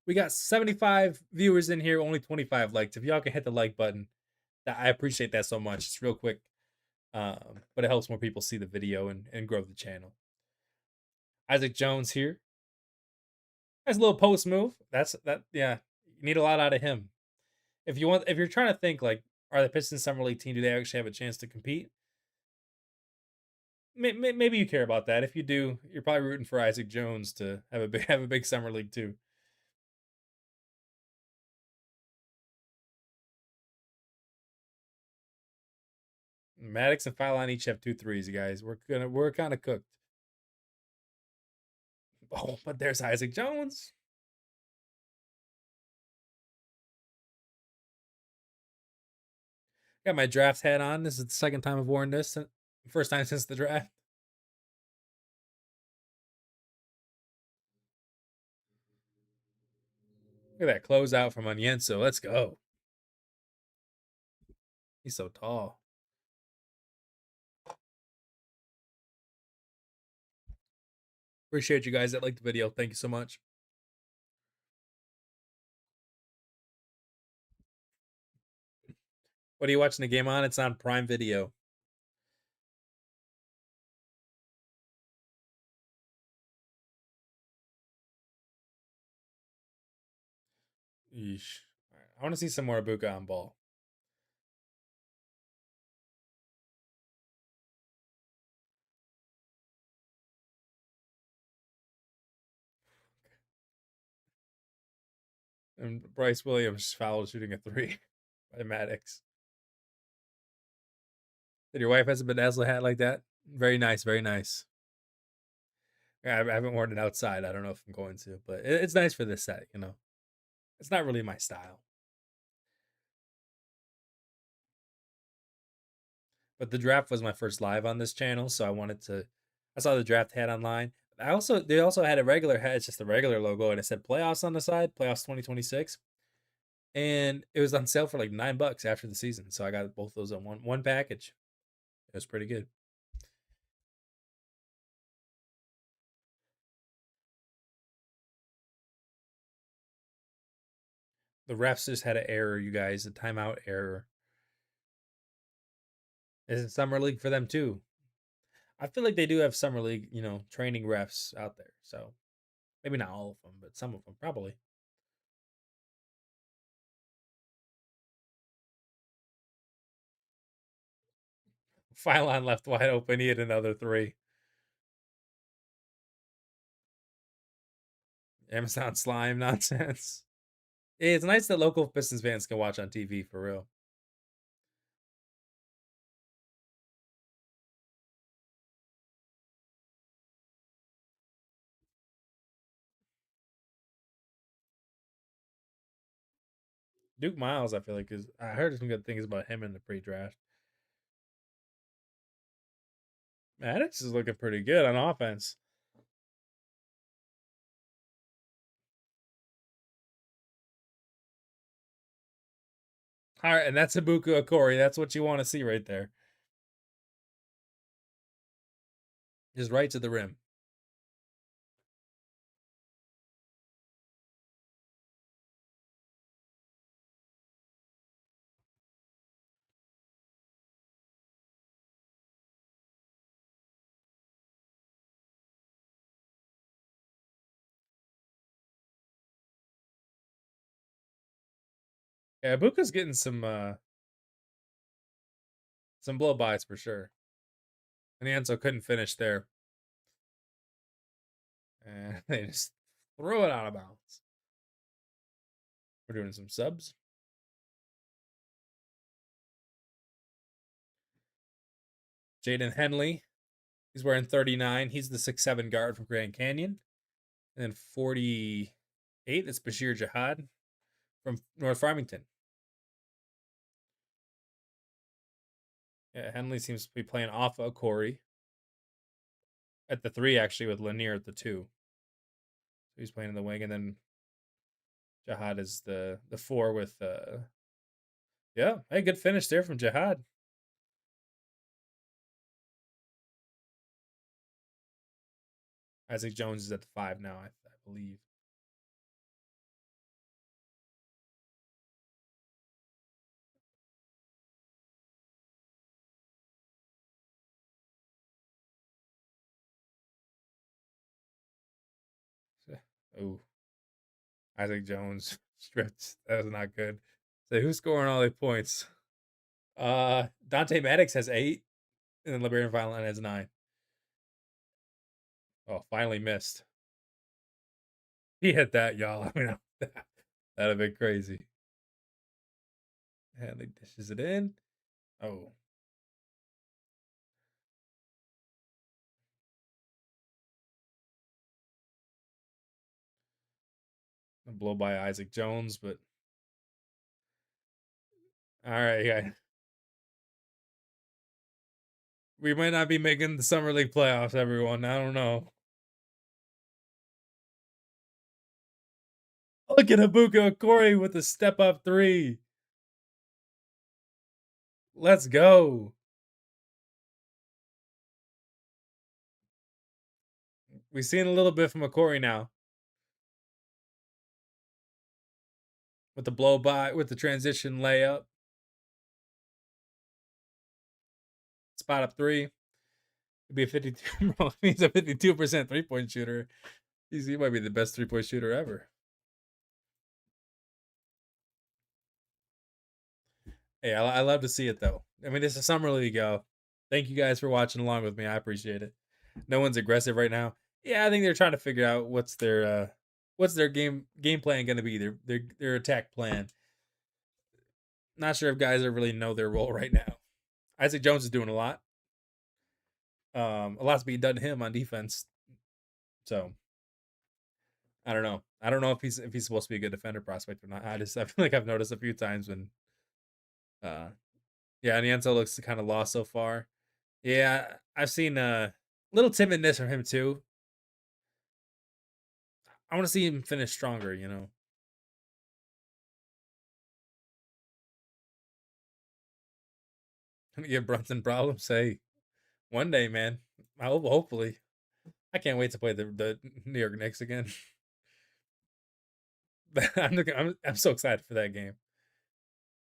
We got 75 viewers in here, only 25 likes. If y'all can hit the like button, I appreciate that so much. It's real quick, but it helps more people see the video and grow the channel. Isaac Jones here. Nice little post move. That's that. Yeah, you need a lot out of him. If you're trying to think like, are the Pistons summer league team? Do they actually have a chance to compete? Maybe you care about that. If you do, you're probably rooting for Isaac Jones to have a big summer league too. Maddox and Philon each have 2 threes, you guys. We're kind of cooked. Oh, but there's Isaac Jones. Got my draft hat on. This is the second time I've worn this. First time since the draft. Look at that closeout from Onyenso. Let's go. He's so tall. Appreciate you guys that liked the video. Thank you so much. What are you watching the game on? It's on Prime Video. Yeesh. All right. I want to see some more Ebuka on ball. And Bryce Williams fouled shooting a 3 by Maddox. Did your wife has a bedazzled hat like that? Very nice, very nice. I haven't worn it outside. I don't know if I'm going to, but it's nice for this set, you know. It's not really my style. But the draft was my first live on this channel, so I saw the draft hat online. They also had a regular hat, it's just a regular logo, and it said playoffs on the side, playoffs 2026. And it was on sale for like $9 after the season. So I got both those on one package. It was pretty good. The refs just had an error, you guys, a timeout error. Is it summer league for them too? I feel like they do have summer league, training refs out there. So maybe not all of them, but some of them probably. Philon left wide open. He had another 3. Amazon slime nonsense. It's nice that local Pistons fans can watch on TV for real. Duke Miles, I feel like I heard some good things about him in the pre-draft. Maddox is looking pretty good on offense. All right, and that's Ebuka Okorie. That's what you want to see right there. Just right to the rim. Yeah, Ibuka's getting some blow bys for sure. And Onyenso couldn't finish there. And they just throw it out of bounds. We're doing some subs. Jaden Henley. He's wearing 39. He's the 6'7" guard from Grand Canyon. And then 48, that's Bashir Jihad from North Farmington. Yeah, Henley seems to be playing off of Corey at the 3, actually, with Lanier at the 2. So he's playing in the wing, and then Jihad is the 4 with yeah, hey, good finish there from Jihad. Isaac Jones is at the 5 now, I believe. Ooh, Isaac Jones stripped. That was not good. So who's scoring all the points? Dante Maddox has 8, and then Labaron Philon has 9. Oh, finally missed. He hit that, y'all. I mean, that'd have been crazy. And he dishes it in. Oh. A blow by Isaac Jones, but all right, yeah. We might not be making the summer league playoffs, everyone. I don't know. Look at Ebuka Okorie with the step up 3. Let's go. We've seen a little bit from Okorie now. With the blow by, with the transition layup. Spot up 3. It'd be a 52. He's a 52% 3-point shooter. He might be the best 3-point shooter ever. Hey, I love to see it though. I mean, it's a summer league, yo. Thank you guys for watching along with me. I appreciate it. No one's aggressive right now. Yeah, I think they're trying to figure out what's their game plan going to be. Their attack plan. Not sure if guys are really know their role right now. Isaac Jones is doing a lot. A lot's being done to him on defense. So I don't know. I don't know if he's supposed to be a good defender prospect or not. I feel like I've noticed a few times when yeah, Onyenso looks kind of lost so far. Yeah, I've seen little timidness from him too. I want to see him finish stronger, you know. Gonna give Brunson problems. Hey, one day, man. I hope, hopefully. I can't wait to play the New York Knicks again. I'm so excited for that game.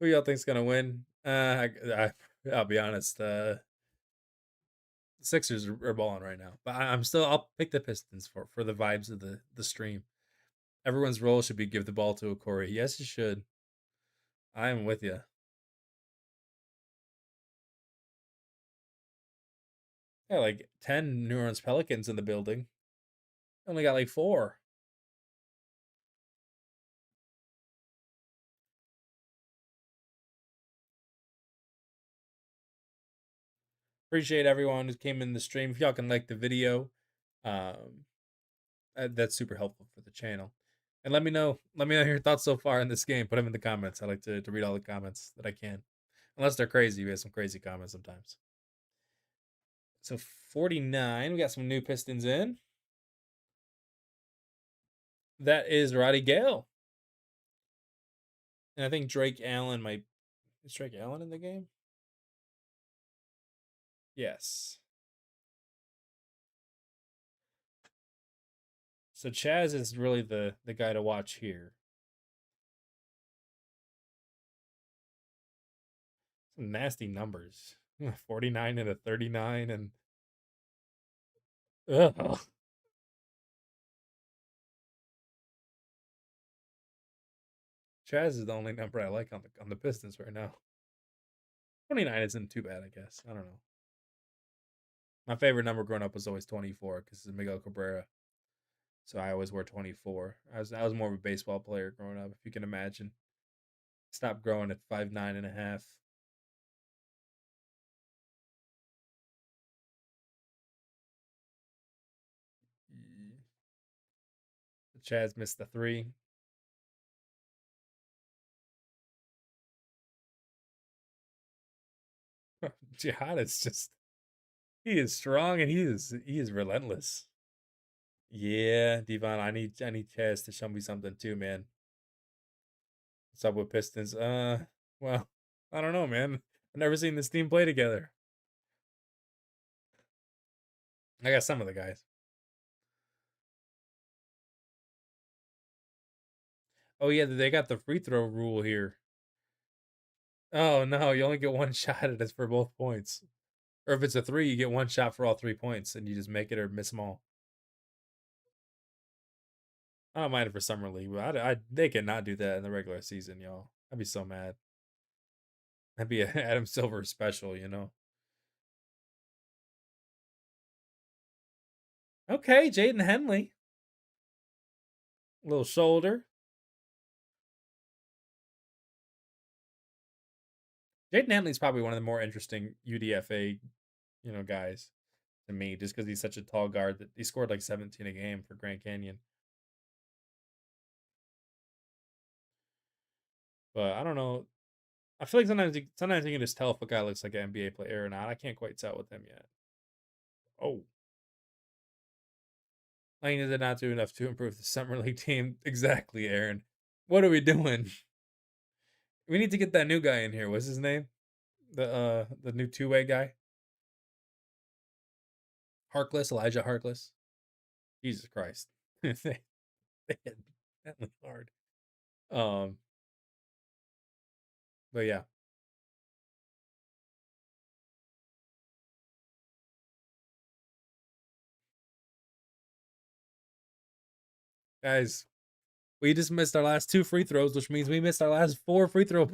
Who y'all think's gonna win? I'll be honest. The Sixers are balling right now, but I'm still. I'll pick the Pistons for the vibes of the stream. Everyone's role should be give the ball to Okorie. Yes, you should. I am with you. Yeah, like 10 New Orleans Pelicans in the building. Only got like 4. Appreciate everyone who came in the stream. If y'all can like the video, um, that's super helpful for the channel. And let me know your thoughts so far in this game. Put them in the comments. I like to read all the comments that I can, unless they're crazy. We have some crazy comments sometimes. So 49, we got some new Pistons in. That is Roddy Gayle, and I think Drake Allen might. Is Drake Allen in the game? Yes. So Chaz is really the guy to watch here. Some nasty numbers. 49 and a 39 and ugh. Chaz is the only number I like on the Pistons right now. 29 isn't too bad, I guess. I don't know. My favorite number growing up was always 24 because it's Miguel Cabrera. So I always wore 24. I was more of a baseball player growing up, if you can imagine. Stopped growing at 5'9.5". Chaz missed the 3. Jihad is just he is strong and he is relentless. Yeah, Devon, I need Chaz to show me something too, man. What's up with Pistons? Well, I don't know, man. I've never seen this team play together. I got some of the guys. Oh yeah, they got the free throw rule here. Oh no, you only get one shot at it for both points. Or if it's a 3, you get one shot for all 3 points, and you just make it or miss them all. I don't mind it for summer league, but they cannot do that in the regular season, y'all. I'd be so mad. That'd be a Adam Silver special, you know. Okay, Jaden Henley, little shoulder. Jaden Henley's probably one of the more interesting UDFA, guys to me, just because he's such a tall guard that he scored like 17 a game for Grand Canyon. But I don't know. I feel like sometimes you can just tell if a guy looks like an NBA player or not. I can't quite tell with him yet. Oh, Lane did not do enough to improve the summer league team. Exactly, Aaron. What are we doing? We need to get that new guy in here. What's his name? The new two-way guy. Harkless, Elijah Harkless. Jesus Christ. they hit Bentley hard. But yeah. Guys, we just missed our last 2 free throws, which means we missed our last 4 free throws.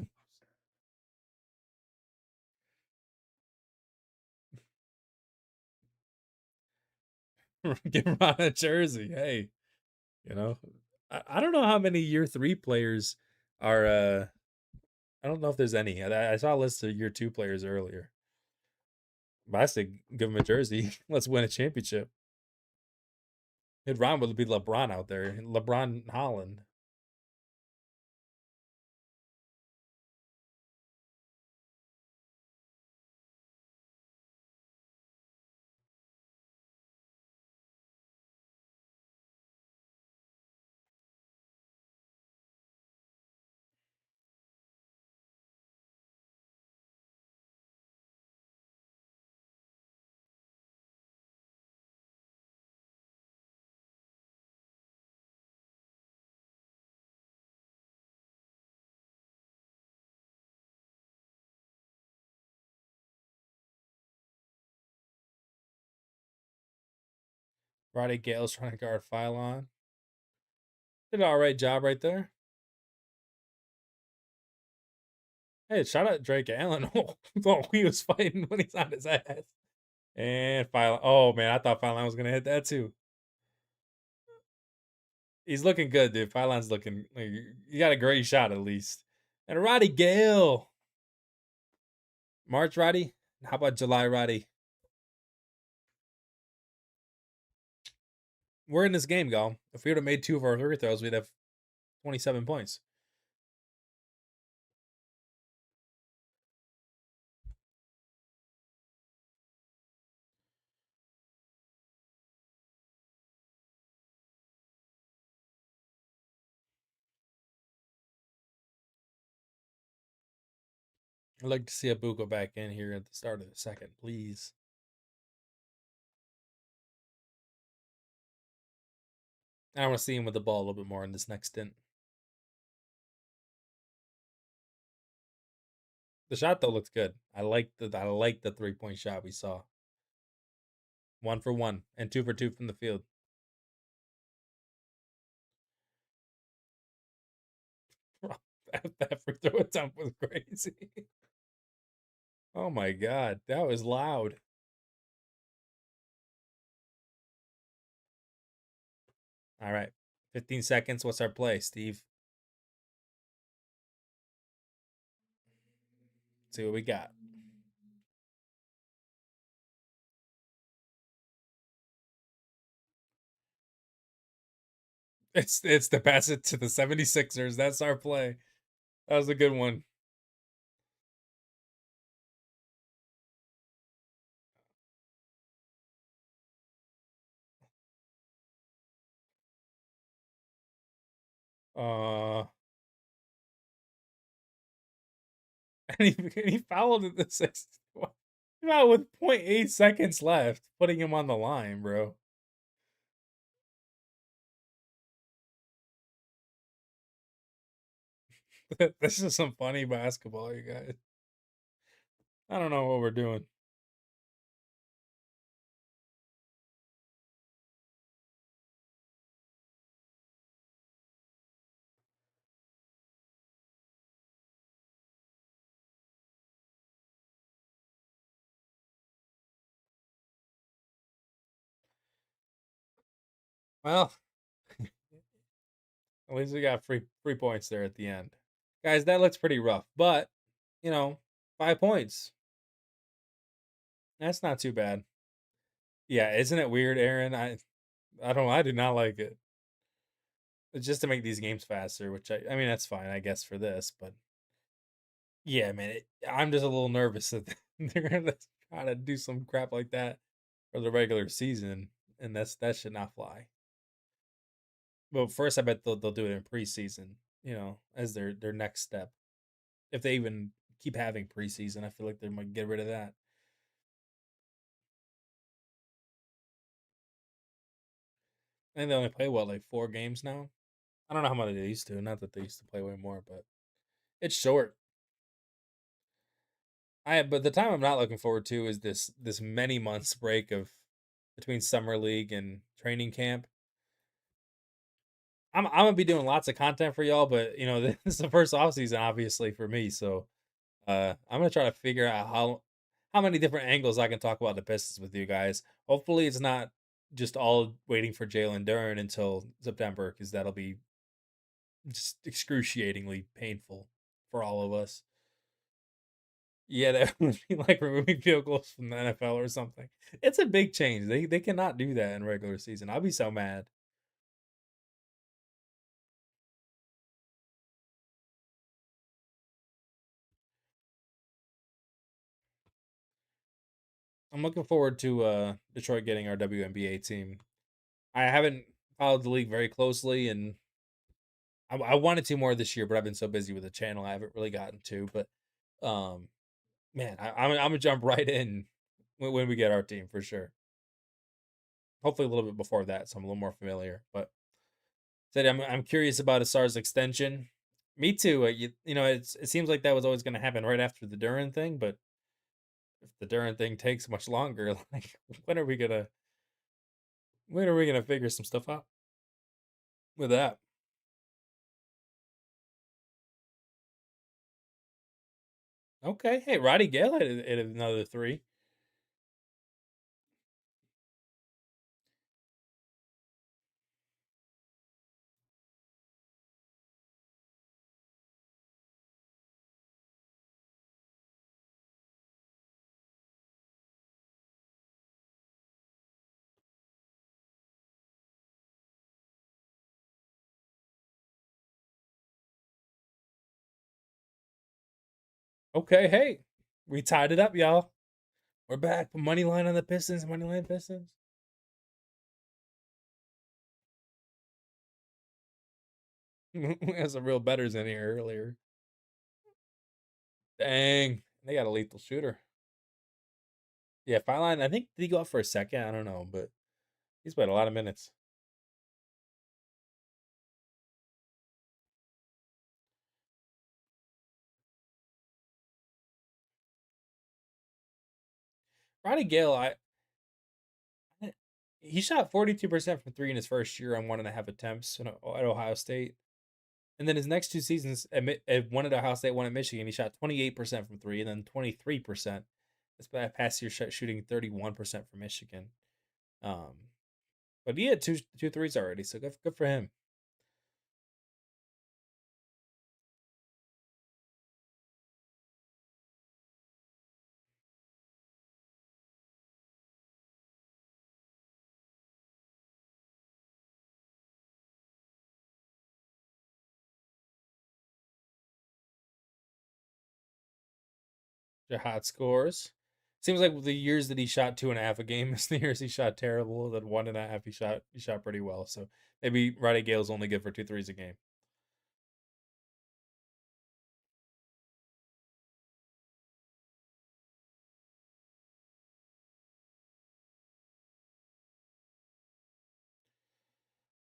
Give Ron a jersey. Hey, you know. I don't know how many year 3 players are I don't know if there's any. I saw a list of year 2 players earlier. But I say give him a jersey. Let's win a championship. It'd rhyme with be LeBron out there. LeBron Holland. Roddy Gale's trying to guard Philon. Did an alright job right there. Hey, shout out Drake Allen. Oh, he was fighting when he's on his ass. And Philon. Oh man, I thought Philon was gonna hit that too. He's looking good, dude. Philon's looking like you got a great shot at least. And Roddy Gale. March Roddy. How about July Roddy? We're in this game, y'all. If we would have made 2 of our free throws, we'd have 27 points. I'd like to see Ebuka back in here at the start of the second, please. I want to see him with the ball a little bit more in this next stint. The shot though looks good. I like the 3-point shot we saw. 1 for 1 and 2 for 2 from the field. That free throw attempt was crazy. Oh my god, that was loud. All right, 15 seconds. What's our play, Steve? Let's see what we got. It's to pass it to the 76ers. That's our play. That was a good one. Uh and he fouled at the 6th. About with 0.8 seconds left, putting him on the line, bro. This is some funny basketball, you guys. I don't know what we're doing. Well, at least we got free points there at the end. Guys, that looks pretty rough, but you know, 5 points. That's not too bad. Yeah, isn't it weird, Aaron? I do not like it. It's just to make these games faster, which I mean that's fine, I guess, for this, but yeah, man, I'm just a little nervous that they're gonna try to do some crap like that for the regular season, and that should not fly. But first, I bet they'll do it in preseason, as their next step. If they even keep having preseason, I feel like they might get rid of that. I think they only play what, like 4 games now. I don't know how much they used to. Not that they used to play way more, but it's short. But the time I'm not looking forward to is this many months break of between summer league and training camp. I'm gonna be doing lots of content for y'all, but this is the first off season, obviously for me. So I'm gonna try to figure out how many different angles I can talk about the Pistons with you guys. Hopefully, it's not just all waiting for Jalen Duren until September, because that'll be just excruciatingly painful for all of us. Yeah, that would be like removing field goals from the NFL or something. It's a big change. They cannot do that in regular season. I'll be so mad. I'm looking forward to Detroit getting our WNBA team. I haven't followed the league very closely, and I wanted to more this year, but I've been so busy with the channel I haven't really gotten to. But um, man, I'm gonna jump right in when we get our team for sure. Hopefully, a little bit before that, so I'm a little more familiar. But said I'm curious about Asar's extension. Me too. It seems like that was always going to happen right after the Duran thing, but if the Duran thing takes much longer, like when are we gonna figure some stuff out with that? Okay, hey, Roddy Gayle had another three. Okay, hey, we tied it up, y'all. We're back. Money line on the Pistons. Money line Pistons. We had some real betters in here earlier. Dang, they got a lethal shooter. Yeah, Philon. I think did he go off for a second? I don't know, but he's played a lot of minutes. Roddy Gayle, he shot 42% from three in his first year on 1.5 attempts at Ohio State. And then his next 2 seasons, one at Ohio State, one at Michigan, he shot 28% from three and then 23%. This past year, shooting 31% from Michigan. Um, but he had two threes already, so good for him. Hot scores. Seems like the years that he shot 2.5 a game is the years he shot terrible. Then 1.5 he shot pretty well. So maybe Roddy Gale's only good for two threes a game.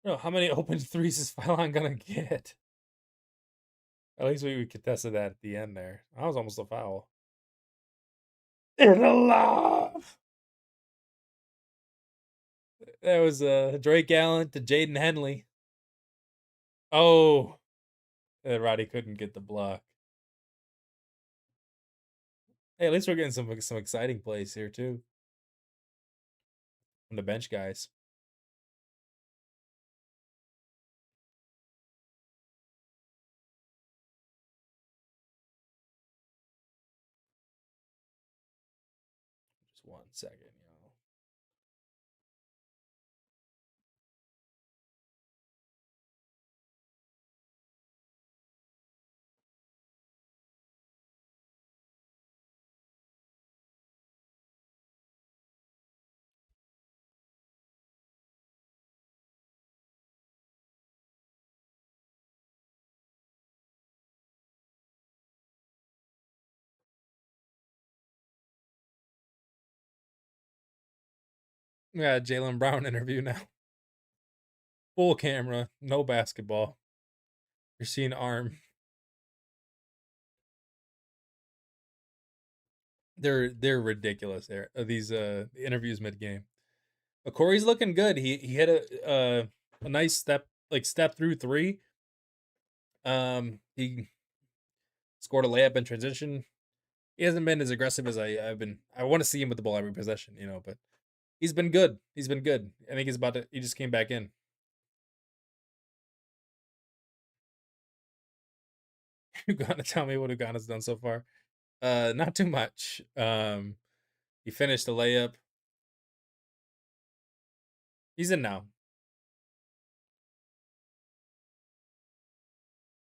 No, how many open threes is Philon gonna get? At least we contested that at the end there. That was almost a foul. It's alive. That was Drake Allen to Jaden Henley. Oh, Roddy couldn't get the block. Hey, at least we're getting some exciting plays here too from the bench guys. Just 1 second, y'all. We got a Jaylen Brown interview now. Full camera, no basketball. You're seeing arm. They're ridiculous. There, these interviews mid game. Okorie's looking good. He hit a nice step through three. He scored a layup in transition. He hasn't been as aggressive as I've been. I want to see him with the ball every possession, but he's been good. He's been good. I think he's about to. He just came back in. Ugonna, tell me what Ugonna's done so far. Not too much. He finished the layup. He's in now.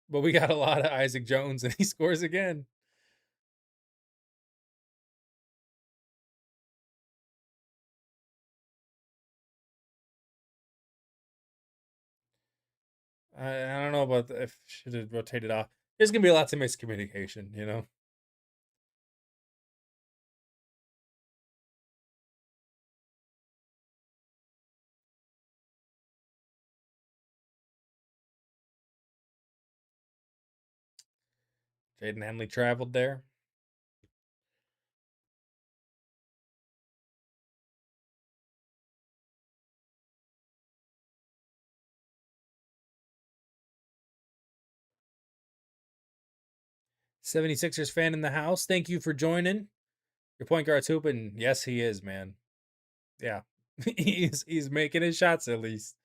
But we got a lot of Isaac Jones, and he scores again. I don't know about if should have rotated off. There's gonna be lots of miscommunication. Jaden Henley traveled there. '76ers fan in the house. Thank you for joining. Your point guard's hooping. Yes, he is, man. Yeah, he's making his shots at least.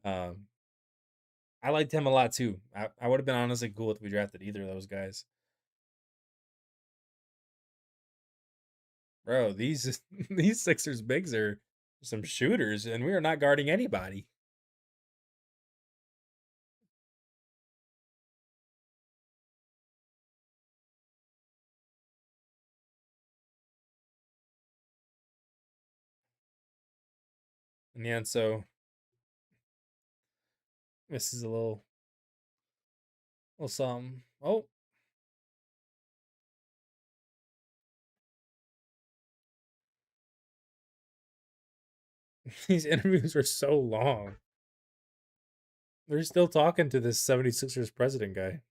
I liked him a lot too. I would have been honestly cool if we drafted either of those guys. Bro, these these Sixers bigs are some shooters, and we are not guarding anybody. Onyenso misses a little something. Oh, these interviews are so long. They're still talking to this 76ers president guy.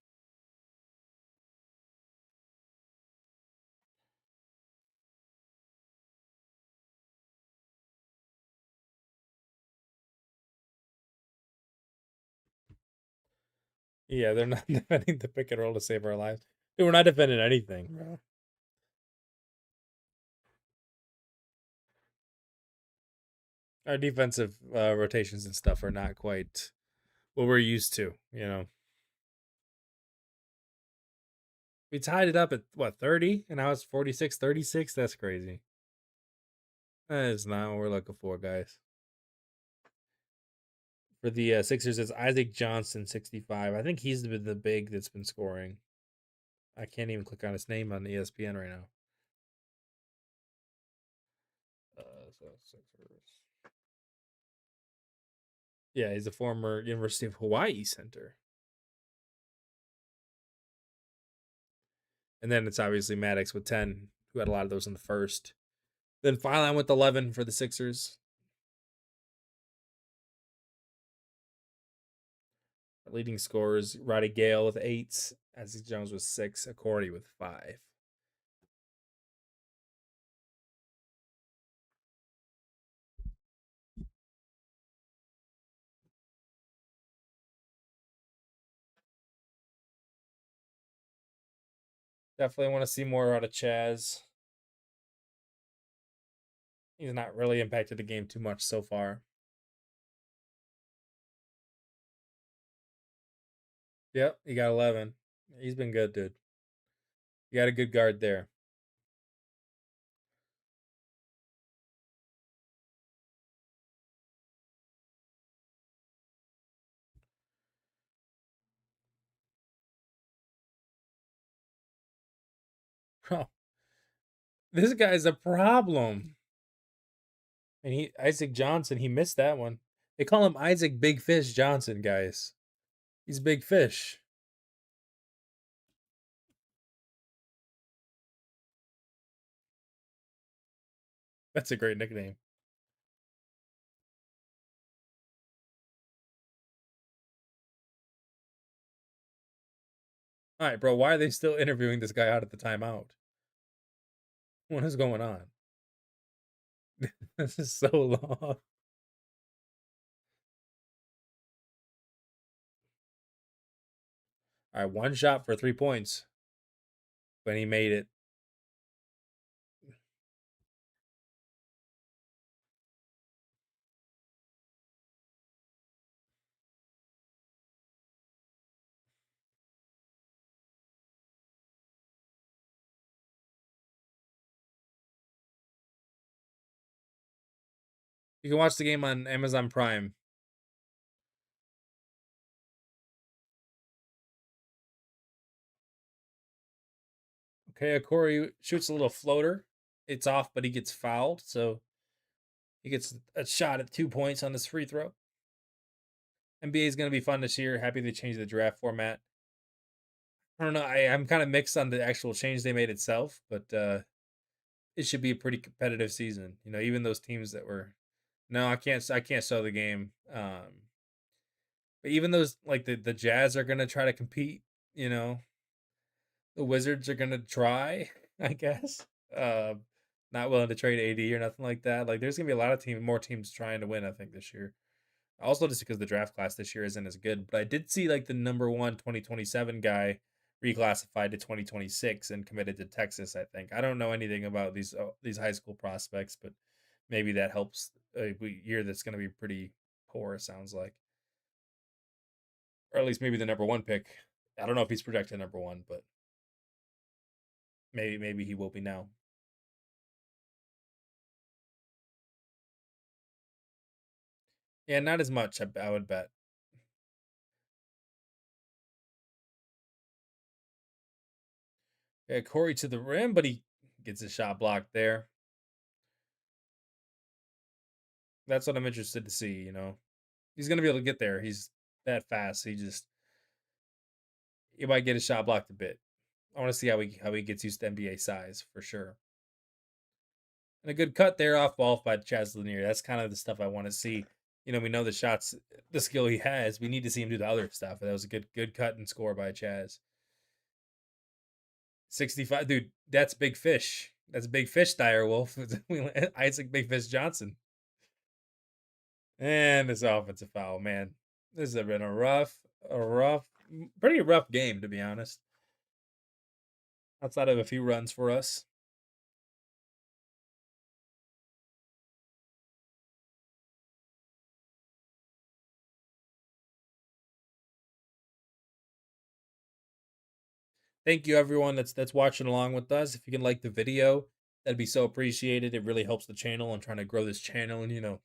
Yeah, they're not defending the pick and roll to save our lives. Dude, we're not defending anything, bro. Our defensive rotations and stuff are not quite what we're used to. We tied it up at what, 30? And now it's 46-36? That's crazy. That is not what we're looking for, guys. For the Sixers, it's Isaac Johnson, 65. I think he's the big that's been scoring. I can't even click on his name on ESPN right now. So Sixers. Yeah, he's a former University of Hawaii center. And then it's obviously Maddox with 10, who had a lot of those in the first. Then Philon with 11 for the Sixers. Leading scorers, Roddy Gayle with 8, Isaac Jones with 6, Okorie with 5. Definitely want to see more out of Chaz. He's not really impacted the game too much so far. Yep, he got 11. He's been good, dude. You got a good guard there. Bro, this guy's a problem. And Isaac Johnson, he missed that one. They call him Isaac Big Fish Johnson, guys. He's big fish. That's a great nickname. All right, bro. Why are they still interviewing this guy out at the timeout? What is going on? This is so long. All right, one shot for 3 points, but he made it. You can watch the game on Amazon Prime. Okay, Okorie shoots a little floater. It's off, but he gets fouled, so he gets a shot at 2 points on this free throw. NBA is going to be fun this year. Happy they changed the draft format. I don't know. I'm kind of mixed on the actual change they made itself, but it should be a pretty competitive season. You know, even those teams that were no, I can't sell the game. But even those like the Jazz are gonna try to compete. You know, the Wizards are gonna try. I guess. Not willing to trade AD or nothing like that. Like, there's gonna be a lot of more teams trying to win. I think this year. Also, just because the draft class this year isn't as good, but I did see like the number one 2027 guy reclassified to 2026 and committed to Texas. I think I don't know anything about these high school prospects, but maybe that helps a year that's going to be pretty poor. It sounds like, or at least maybe the number one pick. I don't know if he's projected number one, but maybe he will be now. Yeah, not as much. I would bet. Yeah, Corey to the rim, but he gets a shot blocked there. That's what I'm interested to see. You know, he's gonna be able to get there. He's that fast. He might get his shot blocked a bit. I want to see how he gets used to NBA size for sure. And a good cut there off ball by Chaz Lanier. That's kind of the stuff I want to see. You know, we know the shots, the skill he has. We need to see him do the other stuff. That was a good cut and score by Chaz. 65, dude. That's big fish. That's big fish, Dire Wolf. Isaac Big Fish Johnson. And this offensive foul, man. This has been pretty rough game, to be honest. Outside of a few runs for us. Thank you everyone that's watching along with us. If you can like the video, that'd be so appreciated. It really helps the channel. I'm trying to grow this channel and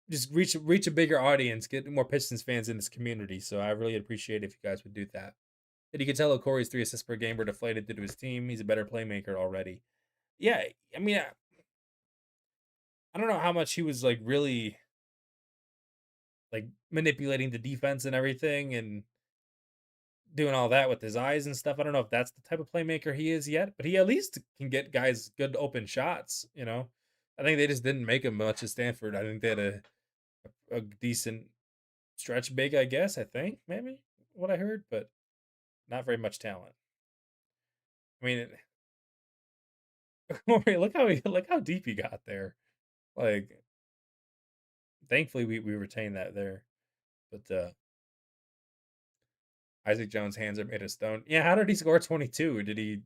just reach a bigger audience, get more Pistons fans in this community. So I really appreciate if you guys would do that. And you can tell Okorie's 3 assists per game were deflated due to his team. He's a better playmaker already. Yeah, I mean, I don't know how much he was like really like manipulating the defense and everything and doing all that with his eyes and stuff. I don't know if that's the type of playmaker he is yet, but he at least can get guys good open shots. I think they just didn't make him much at Stanford. I think they had a decent stretch big, I guess. I think maybe what I heard, but not very much talent. I mean, look how deep he got there. Like, thankfully we retained that there, but Isaac Jones' hands are made of stone. Yeah, how did he score 22? Did he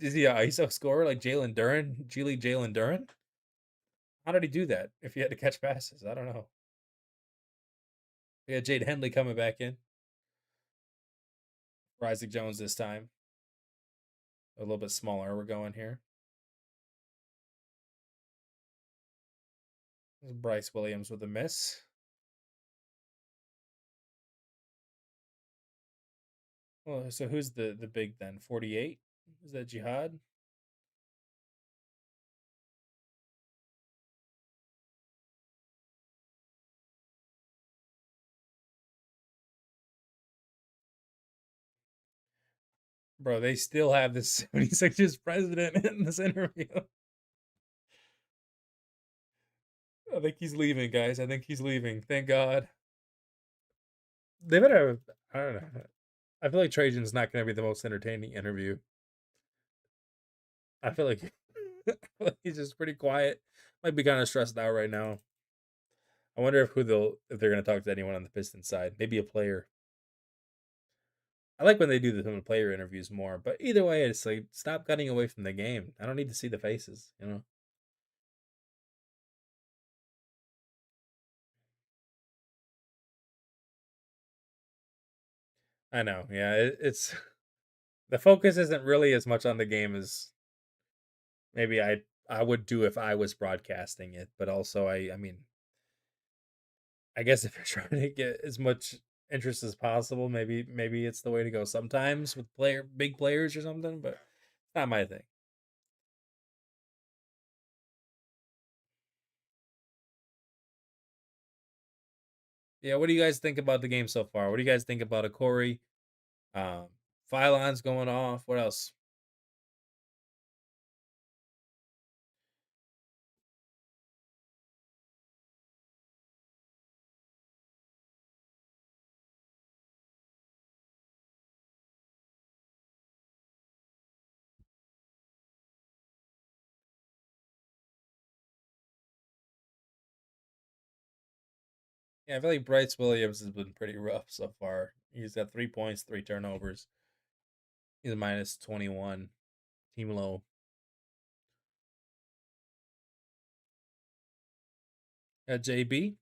ISO score like Jalen Duren, G League Jalen Duren? How did he do that if he had to catch passes? I don't know. We had Jade Henley coming back in for Isaac Jones this time. A little bit smaller. We're going here. Bryce Williams with a miss. Well, so who's the big then? 48? Is that Jihad? Bro, they still have the 76ers president in this interview. I think he's leaving, guys. I think he's leaving. Thank God. They better. I don't know. I feel like Trajan's not going to be the most entertaining interview. I feel like, he's just pretty quiet. Might be kind of stressed out right now. I wonder if they're going to talk to anyone on the Pistons side. Maybe a player. I like when they do the player interviews more, but either way, it's like stop cutting away from the game. I don't need to see the faces, you know. I know, yeah. It's the focus isn't really as much on the game as maybe I would do if I was broadcasting it, but also I mean, I guess if you're trying to get as much interest as possible, maybe it's the way to go sometimes with big players or something, but it's not my thing. Yeah, what do you guys think about the game so far? What do you guys think about Okorie? Um, Philon's going off. What else? Yeah, I feel like Bryce Williams has been pretty rough so far. He's got 3 points, 3 turnovers. He's a minus 21, team low. Got JB.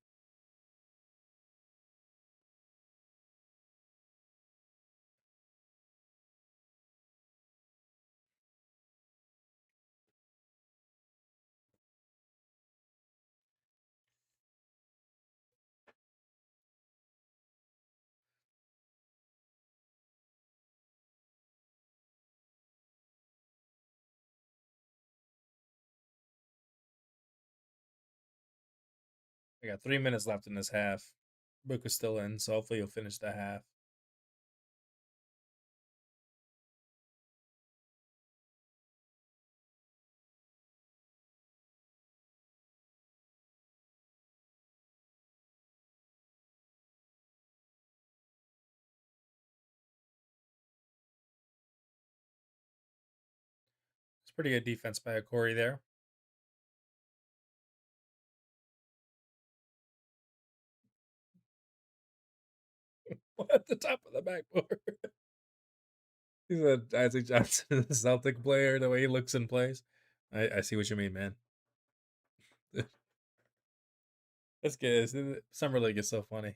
We got 3 minutes left in this half. Book is still in, so hopefully he'll finish the half. It's pretty good defense by Okorie there. At the top of the backboard. He's a Isaac Johnson, Celtic player, the way he looks and plays. I see what you mean, man. That's good. Summer League is so funny.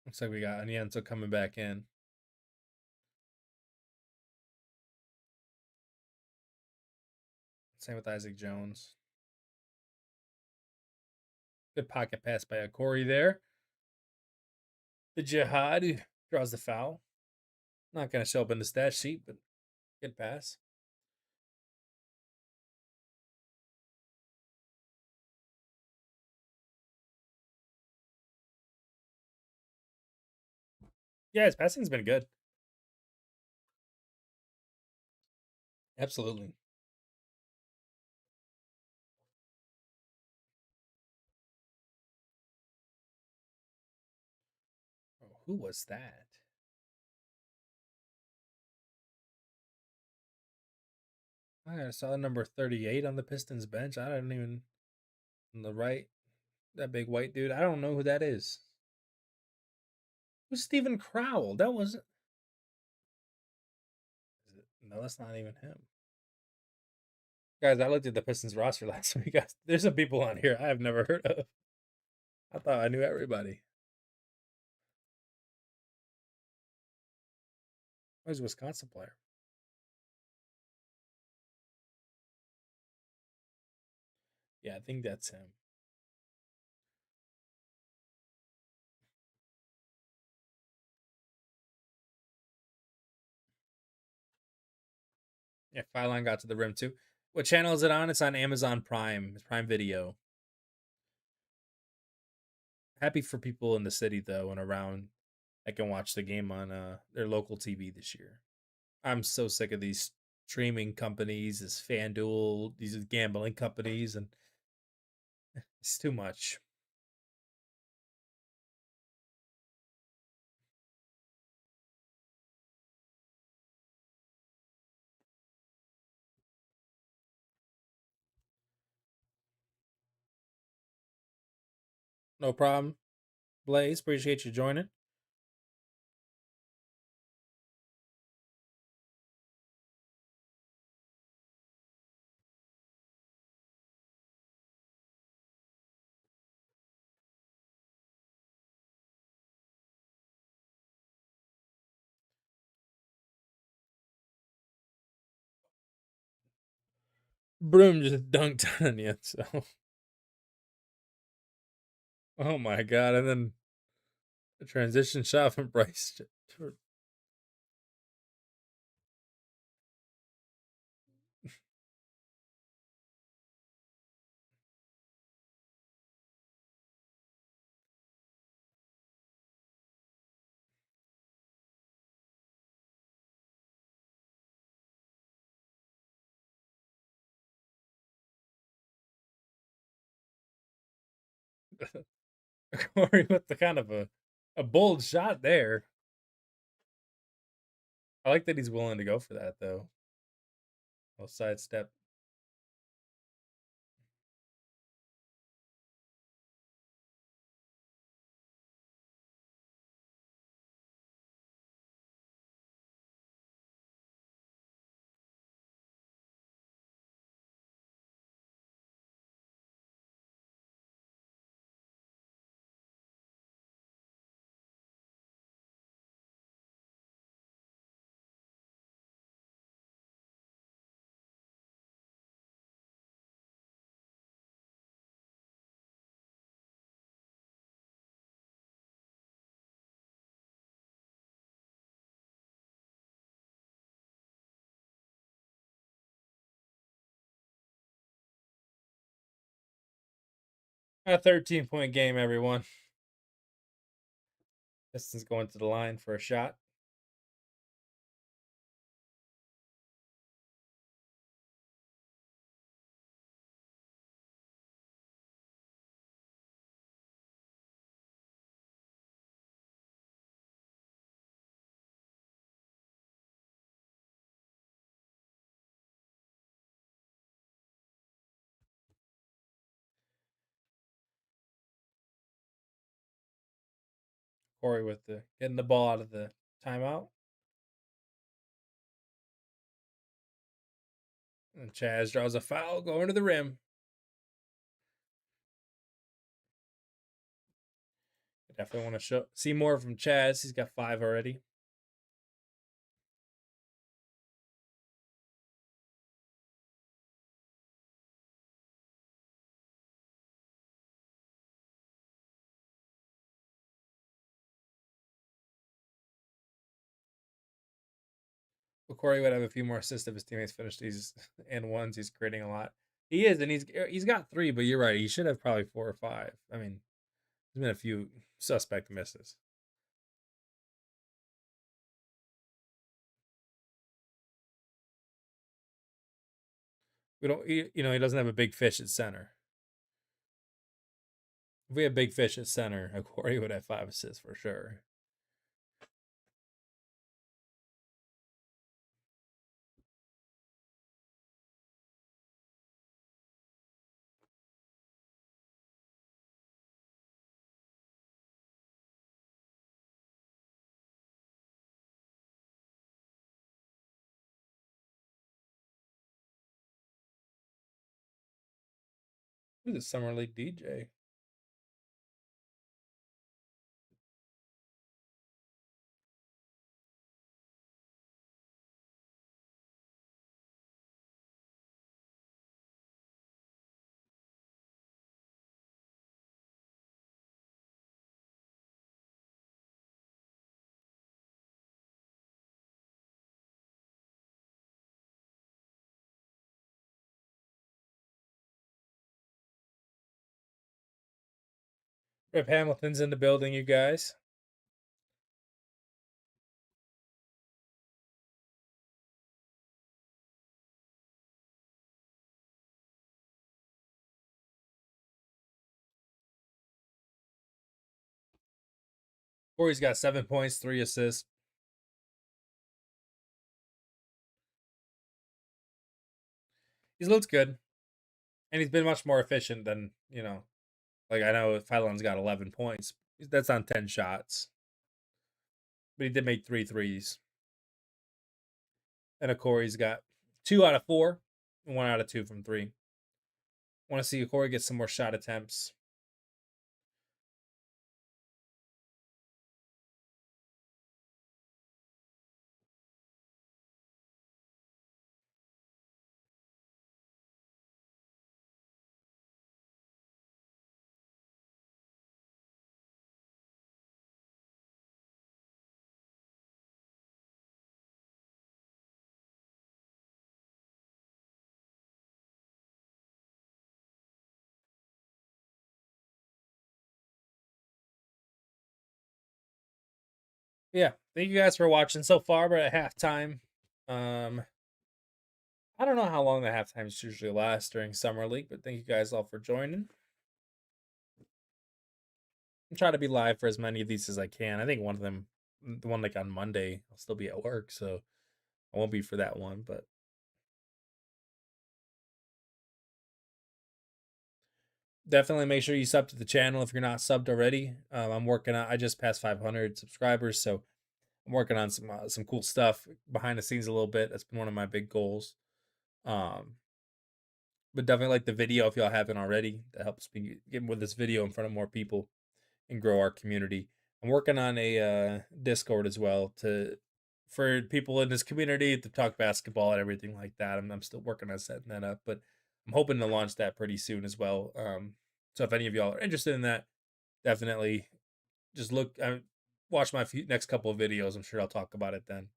Looks like we got Onyenso coming back in. Same with Isaac Jones. Good pocket pass by Okorie there. The Jihad who draws the foul. Not going to show up in the stat sheet, but good pass. Yeah, his passing's been good. Absolutely. Oh, who was that? I saw number 38 on the Pistons bench. I don't even on the right. That big white dude. I don't know who that is. Who's Steven Crowell? That wasn't. No, that's not even him. Guys, I looked at the Pistons roster last week. Guys, there's some people on here I have never heard of. I thought I knew everybody. Who's a Wisconsin player? Yeah, I think that's him. Yeah, Philon got to the rim too. What channel is it on? It's on Amazon Prime. It's Prime Video. Happy for people in the city though and around that can watch the game on their local TV this year. I'm so sick of these streaming companies, this FanDuel, these gambling companies, and it's too much. No problem, Blaze. Appreciate you joining. Broom just dunked on you, so oh my god! And then the transition shot from Bryce. Corey with the kind of a bold shot there. I like that he's willing to go for that though. I'll sidestep. A 13-point game, everyone. Pistons going to the line for a shot. Corey with the getting the ball out of the timeout. And Chaz draws a foul going to the rim. I definitely want to see more from Chaz. He's got 5 already. But Corey would have a few more assists if his teammates finished these and ones. He's creating a lot. He is, and he's got 3. But you're right. He should have probably 4 or 5. I mean, there's been a few suspect misses. We don't, he doesn't have a big fish at center. If we had big fish at center, Corey would have 5 assists for sure. Who's a summer league DJ? Rip Hamilton's in the building, you guys. Corey's got 7 points, 3 assists. He's looked good, and he's been much more efficient than Like I know Philon's got 11 points. That's on 10 shots, but he did make three threes. And Okorie's got 2 out of 4, and 1 out of 2 from three. Want to see Okorie get some more shot attempts. Yeah, thank you guys for watching so far. We're at halftime. Um, I don't know how long the half times usually last during summer league, but thank you guys all for joining. I'm trying to be live for as many of these as I can. I think one of them, the one like on Monday, I'll still be at work, so I won't be for that one. But definitely make sure you sub to the channel if you're not subbed already. I'm working on. I just passed 500 subscribers, so I'm working on some cool stuff behind the scenes a little bit. That's been one of my big goals. Um, but definitely like the video if y'all haven't already. That helps me get with this video in front of more people and grow our community. I'm working on a Discord as well for people in this community to talk basketball and everything like that. I'm still working on setting that up, but I'm hoping to launch that pretty soon as well. So if any of y'all are interested in that, definitely just watch my next couple of videos. I'm sure I'll talk about it then.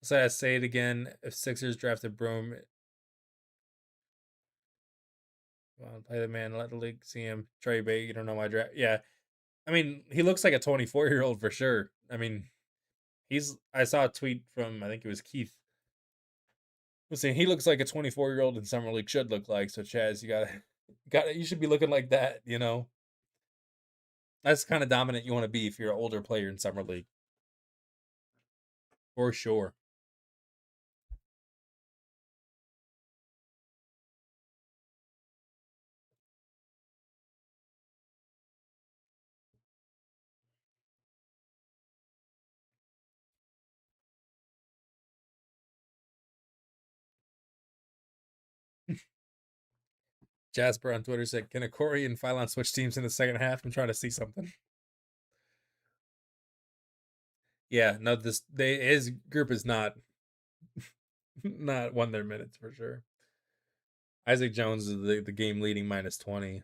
So I say it again: if Sixers drafted Broom, well, play the man, let the league see him. Trey Bay, you don't know my draft. Yeah, I mean, he looks like a 24-year-old for sure. I mean, I saw a tweet from I think it was Keith was saying he looks like a 24-year-old in summer league should look like. So Chaz, you got you should be looking like that. That's kind of dominant you want to be if you're an older player in summer league for sure. Jasper on Twitter said, "Can Okorie and Philon switch teams in the second half?" I'm trying to see something. Yeah, no, his group is not not won their minutes for sure. Isaac Jones is the game leading -20.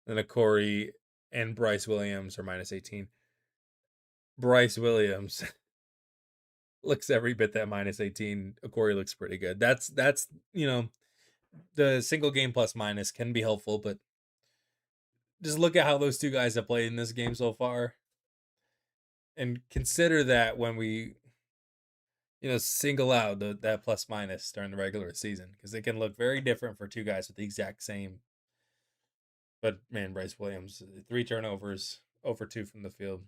Then Okorie and Bryce Williams are -18. Bryce Williams looks every bit that -18. Okorie looks pretty good. That's the single game plus minus can be helpful, but just look at how those two guys have played in this game so far, and consider that when we single out that plus minus during the regular season, because it can look very different for two guys with the exact same. But man, Bryce Williams, 3 turnovers, over 2 from the field,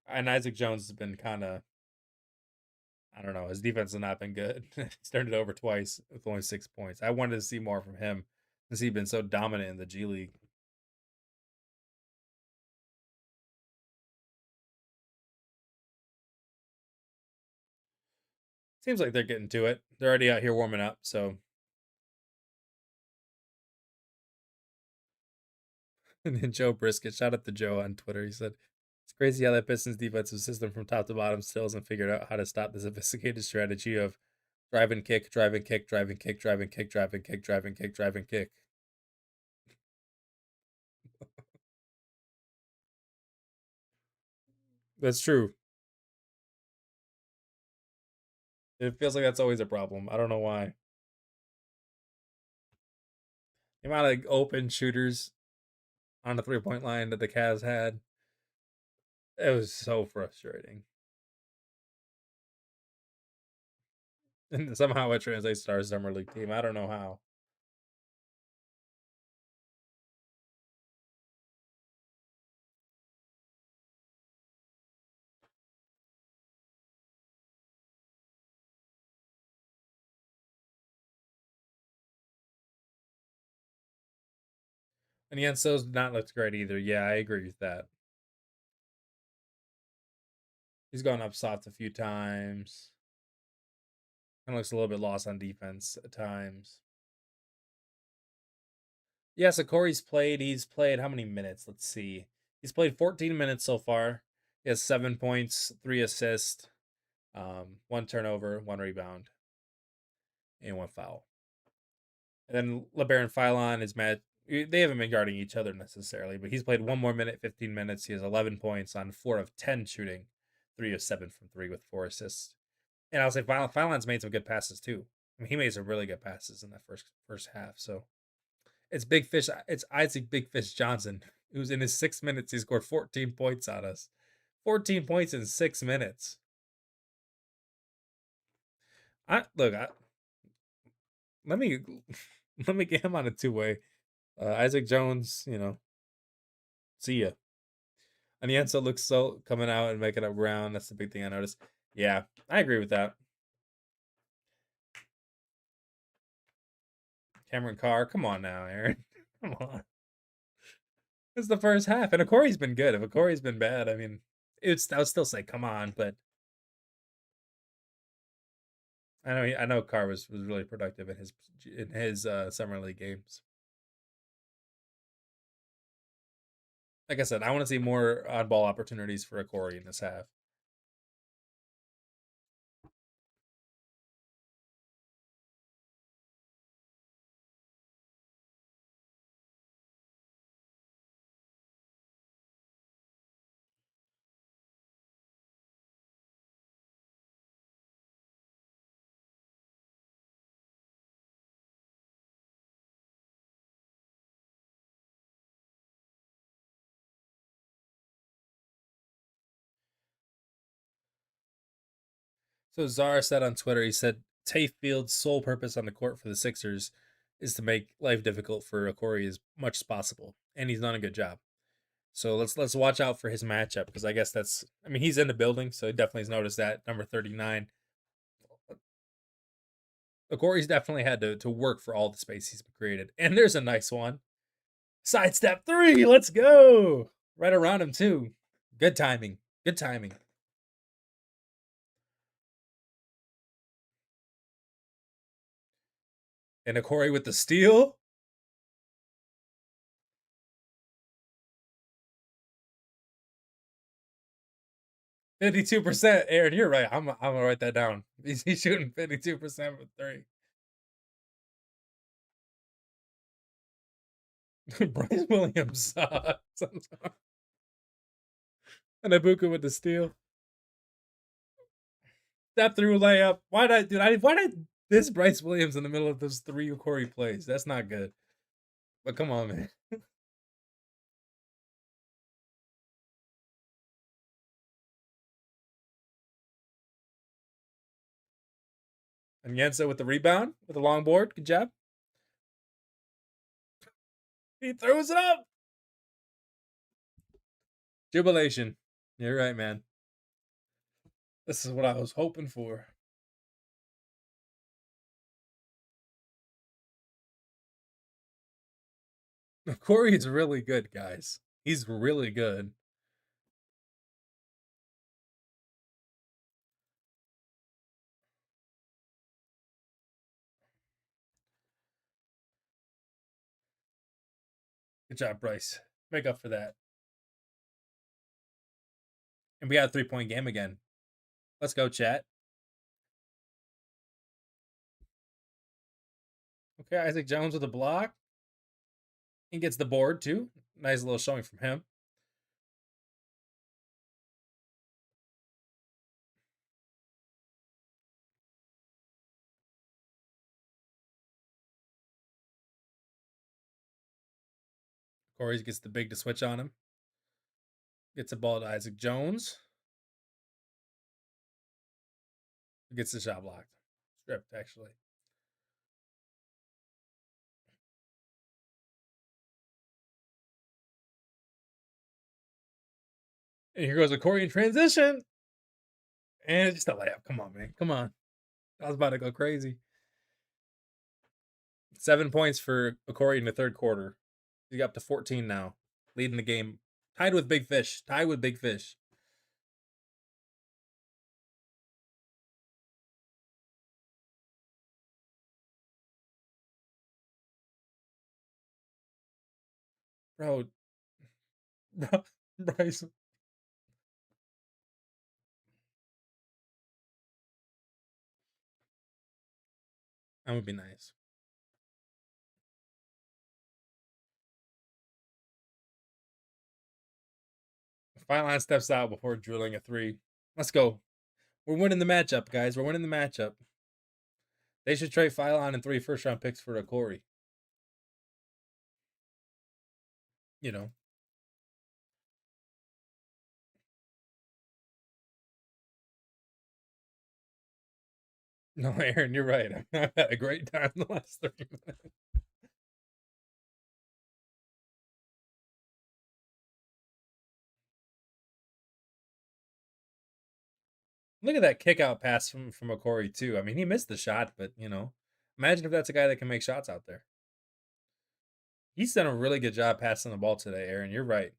and Isaac Jones has been kind of, I don't know, his defense has not been good. He's turned it over twice with only 6 points. I wanted to see more from him since he's been so dominant in the G League. Seems like they're getting to it. They're already out here warming up, so. And then Joe Brisket, shout out to Joe on Twitter. He said, "It's crazy how that Pistons defensive system from top to bottom still hasn't figured out how to stop the sophisticated strategy of drive and kick, drive and kick, drive and kick, drive and kick, drive and kick, drive and kick, drive and kick." That's true. It feels like that's always a problem. I don't know why. The amount of open shooters on the 3-point line that the Cavs had. It was so frustrating. And somehow it translates to our summer league team. I don't know how. And Yenso's not looked great either. Yeah, I agree with that. He's gone up soft a few times. Kind of looks a little bit lost on defense at times. Yeah, so Corey's played. He's played how many minutes? Let's see. He's played 14 minutes so far. He has 7 points, 3 assists, 1 turnover, 1 rebound, and 1 foul. And then Labaron Philon is mad. They haven't been guarding each other necessarily, but he's played 1 more minute, 15 minutes. He has 11 points on 4 of 10 shooting, 3 of 7 from 3 with 4 assists. And I'll say Philon's made some good passes too. I mean, he made some really good passes in that first half. So it's Big Fish. It's Isaac Big Fish Johnson, who's in his 6 minutes. He scored 14 points on us. 14 points in 6 minutes. Let me let me get him on a 2-way. Isaac Jones, see ya. And Onyenso looks so coming out and making up ground. That's the big thing I noticed. Yeah, I agree with that. Cameron Carr, come on now, Aaron. Come on. It's the first half, and Okorie's been good. If Okorie's been bad, I mean, I would still say come on, but I know Carr was really productive in his summer league games. Like I said, I want to see more oddball opportunities for Okorie in this half. So Zara said on Twitter, he said Tay Field's sole purpose on the court for the Sixers is to make life difficult for Okorie as much as possible, and he's done a good job. So let's watch out for his matchup because I guess he's in the building, so he definitely has noticed that number 39. Okorie's definitely had to work for all the space he's created, and there's a nice one. Sidestep 3, let's go! Right around him too. Good timing. Good timing. And Okorie with the steal. 52%. Aaron, you're right. I'm gonna write that down. He's shooting 52% for 3. Bryce Williams sucks. And Ebuka with the steal. Step through layup. Why did this Bryce Williams in the middle of those 3 Okorie plays? That's not good. But come on, man. And Yensa with the rebound, with the long board. Good job. He throws it up. Jubilation. You're right, man. This is what I was hoping for. Corey's really good, guys. He's really good. Good job, Bryce. Make up for that. And we got a 3-point game again. Let's go, chat. Okay, Isaac Jones with a block. He gets the board, too. Nice little showing from him. Corey gets the big to switch on him. Gets the ball to Isaac Jones. Gets the shot blocked. Stripped, actually. And here goes Okorie in transition. And it's just a layup. Come on, man. Come on. I was about to go crazy. 7 points for Okorie in the third quarter. He's up to 14 now. Leading the game. Tied with Big Fish. Tied with Big Fish. Bro. Bryce. That would be nice. Philon steps out before drilling a three. Let's go. We're winning the matchup, guys. We're winning the matchup. They should trade Philon and 3 first-round picks for Okorie. You know. No, Aaron, you're right. I've had a great time the last 30 minutes. Look at that kick out pass from Okorie, too. I mean, he missed the shot, but, imagine if that's a guy that can make shots out there. He's done a really good job passing the ball today, Aaron. You're right.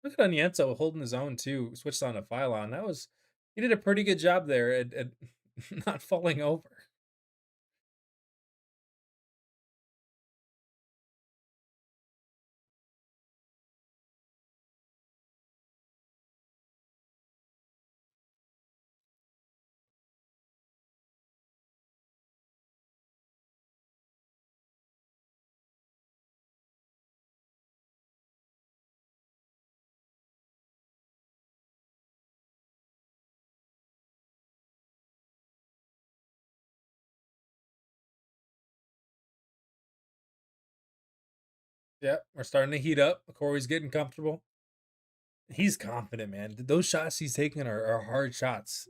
Look at Onyenso holding his own, too. Switched on to Philon. He did a pretty good job there at not falling over. Yep, we're starting to heat up. Corey's getting comfortable. He's confident, man. Those shots he's taking are hard shots.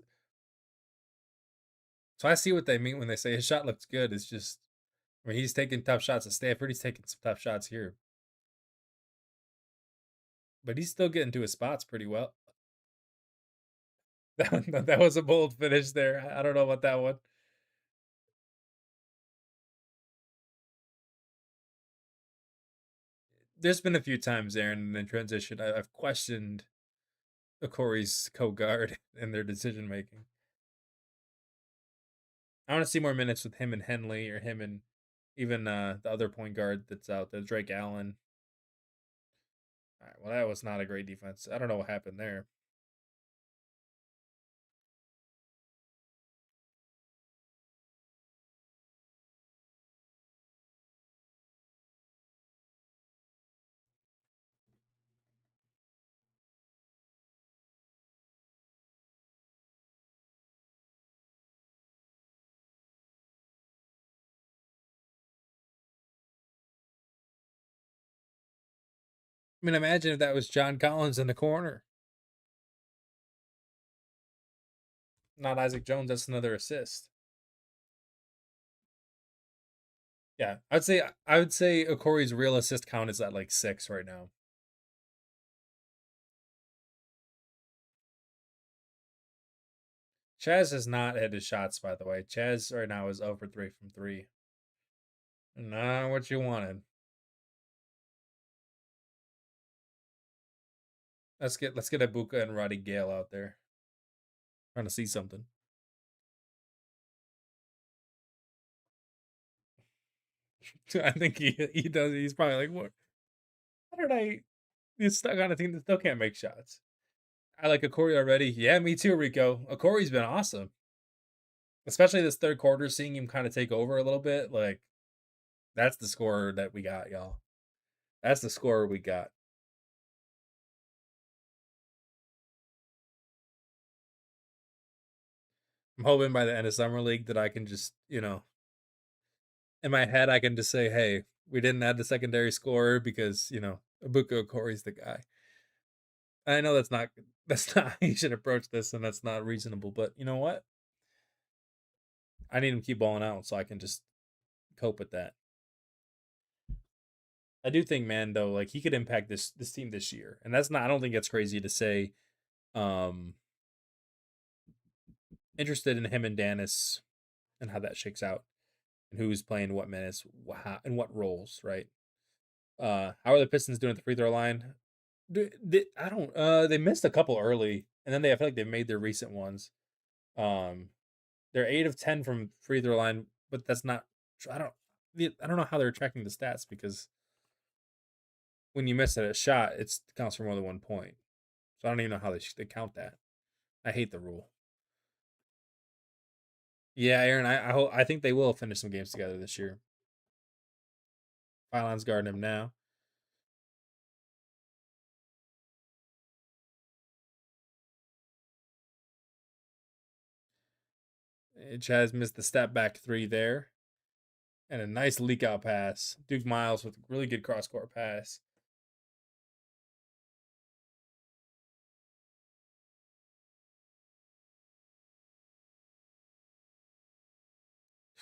So I see what they mean when they say his shot looks good. It's just, I mean, he's taking tough shots at Stanford. He's taking some tough shots here. But he's still getting to his spots pretty well. That was a bold finish there. I don't know about that one. There's been a few times, Aaron, in transition, I've questioned Okorie's co-guard and their decision making. I want to see more minutes with him and Henley, or him and even the other point guard that's out there, Drake Allen. All right, well, that was not a great defense. I don't know what happened there. I mean, imagine if that was John Collins in the corner, not Isaac Jones. That's another assist. Yeah, I would say Okorie's real assist count is at like 6 right now. Chaz has not hit his shots, by the way. Chaz right now is over 3 from 3. Not what you wanted. Let's get Ebuka and Roddy Gayle out there. Trying to see something. I think he does. He's probably like, what? How did I? He's stuck on a team that still can't make shots. I like Okorie already. Yeah, me too, Rico. Okorie's been awesome, especially this third quarter. Seeing him kind of take over a little bit, like that's the scorer that we got, y'all. That's the scorer we got. I'm hoping by the end of summer league that I can just, in my head I can just say, hey, we didn't add the secondary scorer because Ebuka Okorie's the guy. I know that's not how you should approach this, and that's not reasonable. But you know what? I need him to keep balling out so I can just cope with that. I do think, man, though, like he could impact this team this year, and that's not. I don't think it's crazy to say. Um, Interested in him and Dennis and how that shakes out, and who's playing what minutes, and what roles, right? How are the Pistons doing at the free throw line? I don't. They missed a couple early, and then I feel like they made their recent ones. Um, they're 8 of 10 from free throw line, but that's not. I don't. I don't know how they're tracking the stats because when you miss a shot, it counts for more than 1 point. So I don't even know how they count that. I hate the rule. Yeah, Aaron. I think they will finish some games together this year. Philon's guarding him now. Chaz missed the step back three there, and a nice leak out pass. Duke Miles with a really good cross court pass.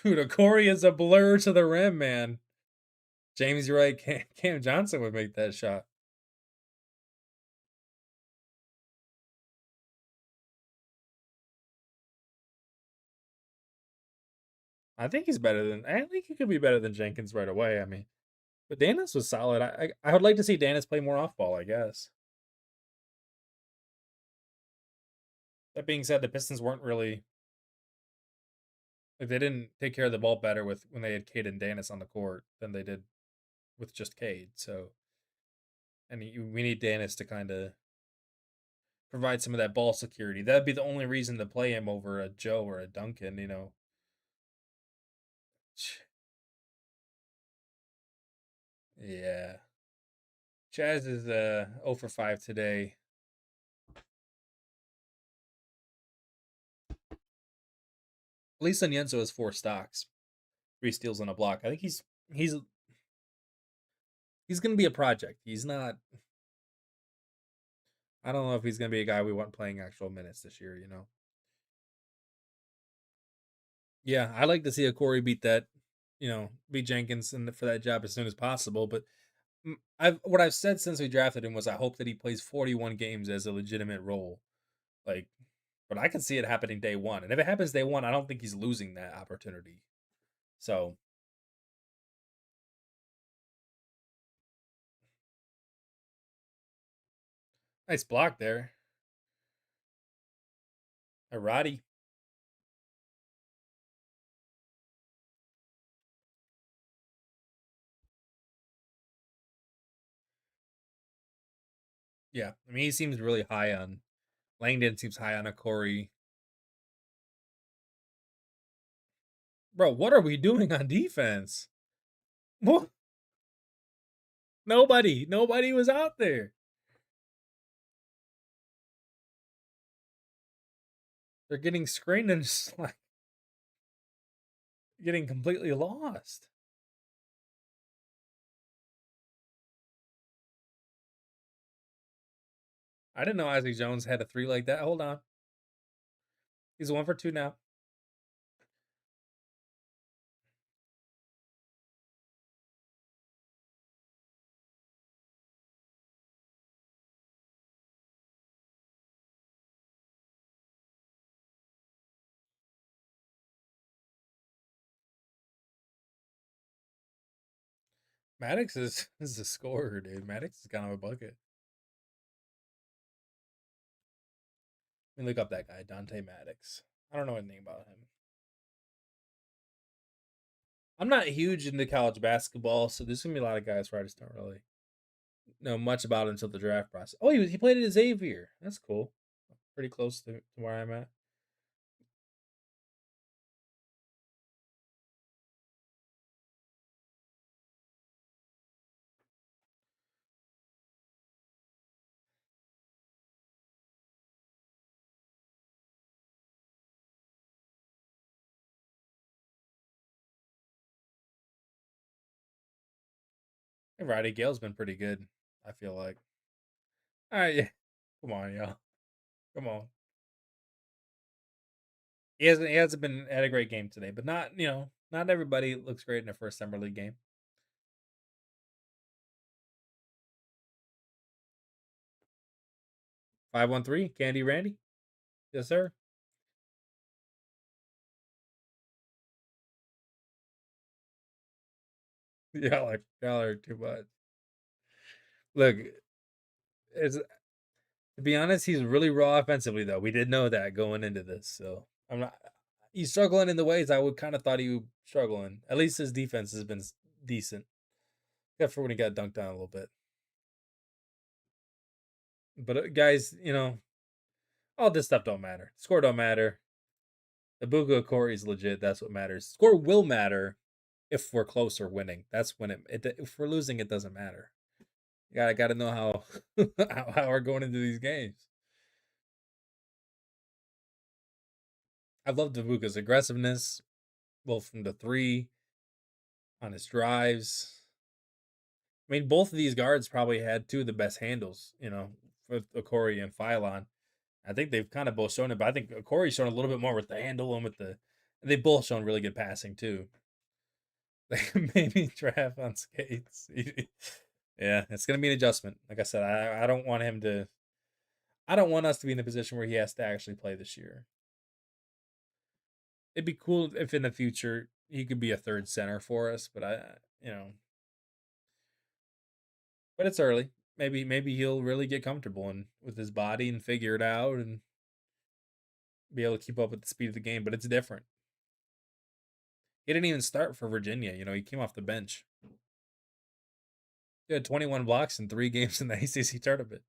Dude, Okorie is a blur to the rim, man. James, you're right. Cam Johnson would make that shot. I think he's better than. I think he could be better than Jenkins right away. I mean, but Danis was solid. I would like to see Danis play more off ball. I guess. That being said, the Pistons weren't really like they didn't take care of the ball better with when they had Cade and Danis on the court than they did with just Cade. So, and we need Danis to kind of provide some of that ball security. That'd be the only reason to play him over a Joe or a Duncan. Yeah. Chaz is 0 for 5 today. Lisa Onyenso has 4 stocks, 3 steals and a block. I think he's going to be a project. He's not. I don't know if he's going to be a guy we want playing actual minutes this year. Yeah, I like to see a Corey beat that. Beat Jenkins and for that job as soon as possible. But what I've said since we drafted him was I hope that he plays 41 games as a legitimate role. Like, but I can see it happening day one. And if it happens day one, I don't think he's losing that opportunity. So nice block there. Roddy. Yeah. I mean, he seems really high on Langdon seems high on a Corey. Bro, what are we doing on defense? What? Nobody was out there. They're getting screened and just like getting completely lost. I didn't know Isaac Jones had a three like that. Hold on. He's 1 for 2 now. Maddox is a scorer, dude. Maddox is kind of a bucket. Let me look up that guy, Dante Maddox. I don't know anything about him. I'm not huge into college basketball, so there's gonna be a lot of guys where I just don't really know much about until the draft process. Oh, he played at Xavier. That's cool. Pretty close to where I'm at. Roddy Gayle's been pretty good, I feel like. All right, yeah. Come on, y'all. Come on. He hasn't been had a great game today, but not everybody looks great in their first summer league game. 513, Candy Randy. Yes, sir. Y'all are too much. Look, it's to be honest, he's really raw offensively though. We did know that going into this, so I'm not. He's struggling in the ways I would kind of thought he would struggle in. At least his defense has been decent, except for when he got dunked on a little bit. But guys, all this stuff don't matter. Score don't matter. Ebuka Okorie is legit. That's what matters. Score will matter if we're close or winning. That's when if we're losing, it doesn't matter. You gotta know how how we're going into these games. I love Ebuka's aggressiveness, both from the three, on his drives. I mean, both of these guards probably had two of the best handles, with Okorie and Philon. I think they've kind of both shown it, but I think Okorie's shown a little bit more with the handle and with the. They've both shown really good passing too. Like maybe draft on skates. Yeah, it's gonna be an adjustment. Like I said, I don't want him to. I don't want us to be in a position where he has to actually play this year. It'd be cool if in the future he could be a third center for us, but but it's early. Maybe he'll really get comfortable and with his body and figure it out and be able to keep up with the speed of the game. But it's different. He didn't even start for Virginia. He came off the bench. He had 21 blocks in 3 games in the ACC tournament.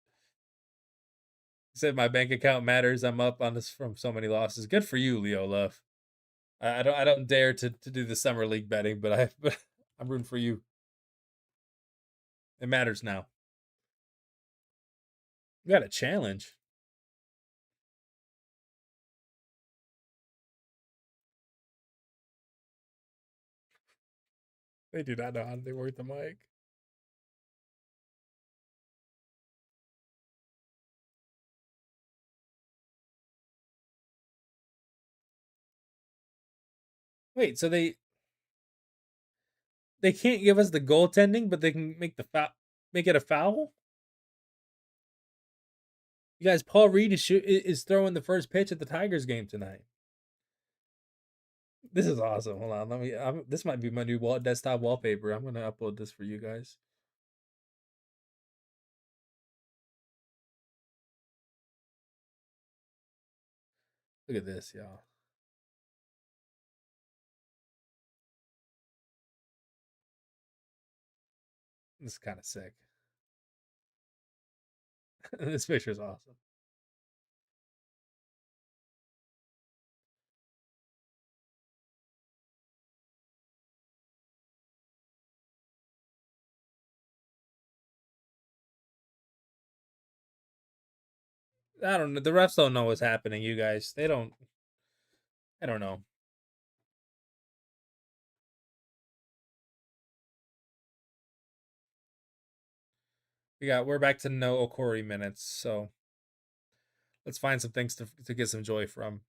He said my bank account matters. I'm up on this from so many losses. Good for you, Leo Love. I don't dare to do the summer league betting, but I'm rooting for you. It matters now. We got a challenge. They do not know how to work the mic. Wait, so they can't give us the goaltending, but they can make it a foul? You guys, Paul Reed is throwing the first pitch at the Tigers game tonight. This is awesome. Hold on, this might be my new desktop wallpaper. I'm gonna upload this for you guys. Look at this, y'all. This is kind of sick. This picture is awesome. I don't know. The refs don't know what's happening, you guys. They don't. I don't know. We're back to no Okorie minutes, so let's find some things to get some joy from.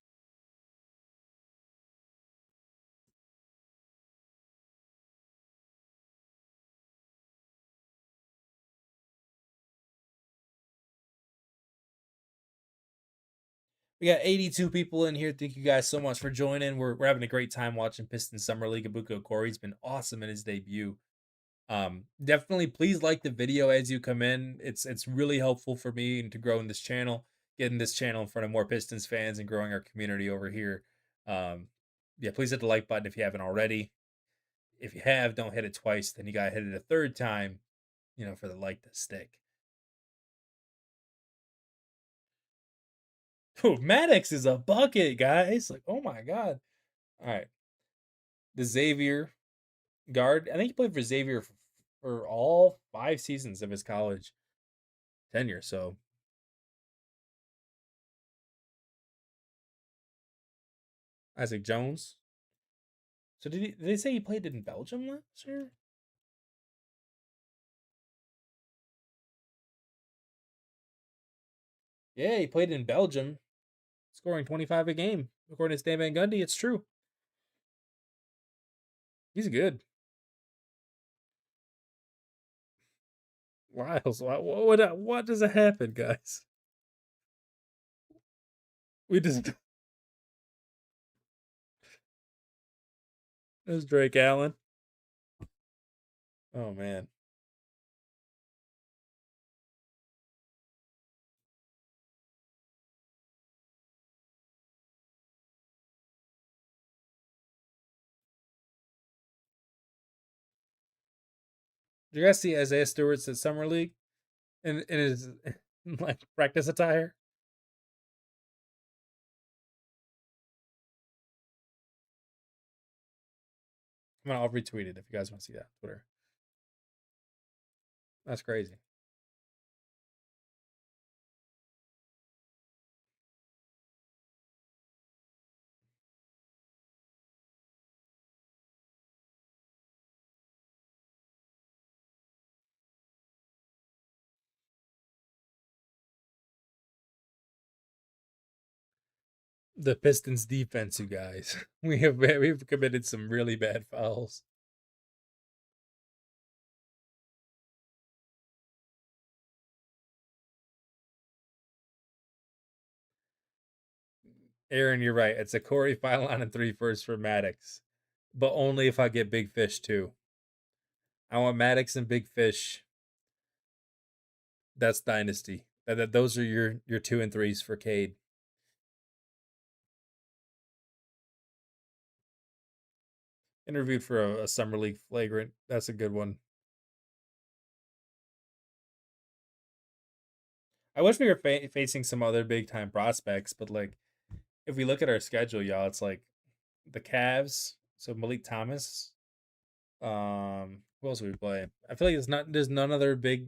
We got 82 people in here. Thank you guys so much for joining. We're having a great time watching Pistons Summer League. Ebuka Okorie's been awesome in his debut. Definitely please like the video as you come in. It's really helpful for me and to grow in this channel, getting this channel in front of more Pistons fans and growing our community over here. Yeah, please hit the like button if you haven't already. If you have, don't hit it twice. Then you gotta hit it a third time, for the like to stick. Oh, Maddox is a bucket, guys. Like, oh my god. All right. The Xavier guard. I think he played for Xavier for all 5 seasons of his college tenure. So Isaac Jones. So did they say he played in Belgium last year? Yeah, he played in Belgium, scoring 25 a game. According to Stan Van Gundy, it's true. He's good. Lyles, what does it happen, guys? We just There's Drake Allen. Oh man. Did you guys see Isaiah Stewart's at Summer League in his like practice attire? I'll retweet it if you guys want to see that on Twitter. That's crazy. The Pistons defense, you guys. We've committed some really bad fouls. Aaron, you're right. It's a Corey Philon and 3 firsts for Maddox, but only if I get Big Fish too. I want Maddox and Big Fish. That's dynasty. Those are your 2 and 3s for Cade. Interviewed for a summer league flagrant. That's a good one. I wish we were facing some other big time prospects, but like if we look at our schedule, y'all, it's like the Cavs. So Malik Thomas. Who else are we playing? I feel like there's none other big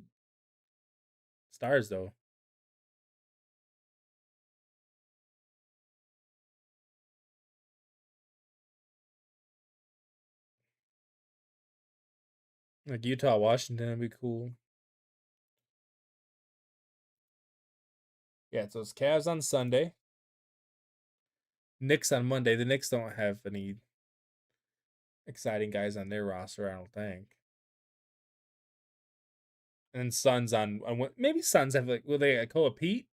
stars though. Like Utah, Washington would be cool. Yeah, so it's Cavs on Sunday. Knicks on Monday. The Knicks don't have any exciting guys on their roster, I don't think. And Suns on maybe Suns have like will they Koa Pete?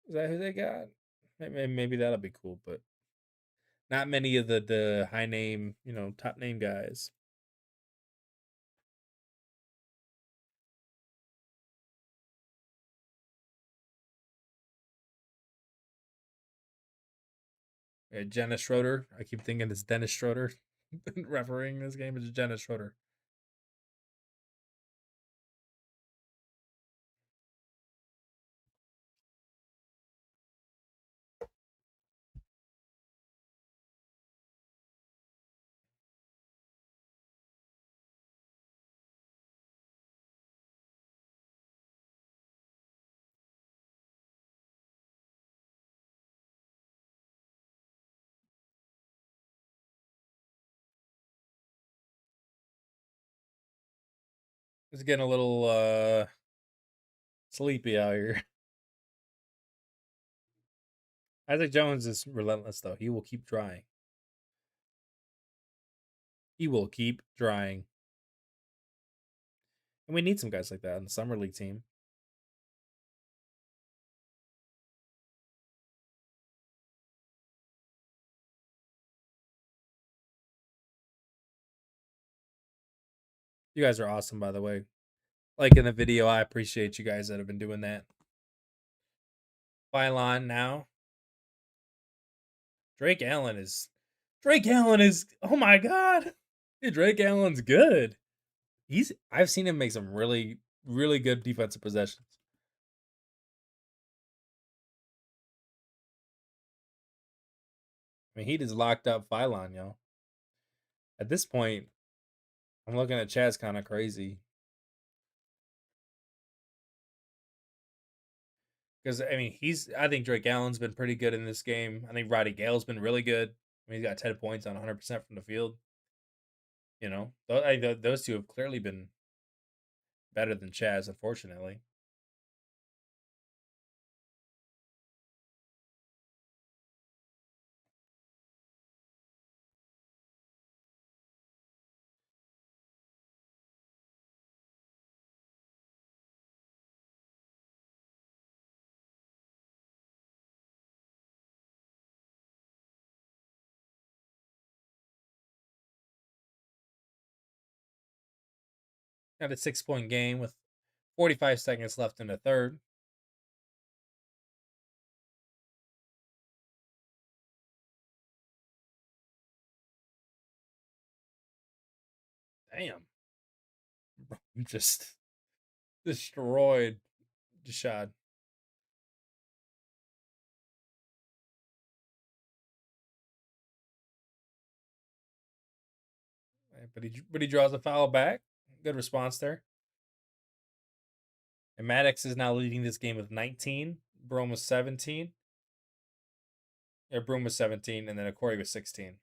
Is that who they got? Maybe that'll be cool, but not many of the high name, top name guys. Yeah, Dennis Schroeder. I keep thinking it's Dennis Schroeder refereeing this game. It's Dennis Schroeder. It's getting a little sleepy out here. Isaac Jones is relentless though. He will keep trying. He will keep trying. And we need some guys like that in the summer league team. You guys are awesome, by the way. Like in the video, I appreciate you guys that have been doing that. Phylon now. Drake Allen is oh my god. Drake Allen's good. I've seen him make some really, really good defensive possessions. I mean, he just locked up Phylon, yo. At this point, I'm looking at Chaz kind of crazy. Because I mean, I think Drake Allen's been pretty good in this game. I think Roddy Gayle's been really good. I mean, he's got 10 points on 100% from the field. Those two have clearly been better than Chaz, unfortunately. Got a 6-point game with 45 seconds left in the third. Damn. Just destroyed Jashad. But he draws a foul back. Good response there. And Maddox is now leading this game with 19. Broome was 17. Yeah, Broome was 17, and then Okorie was 16.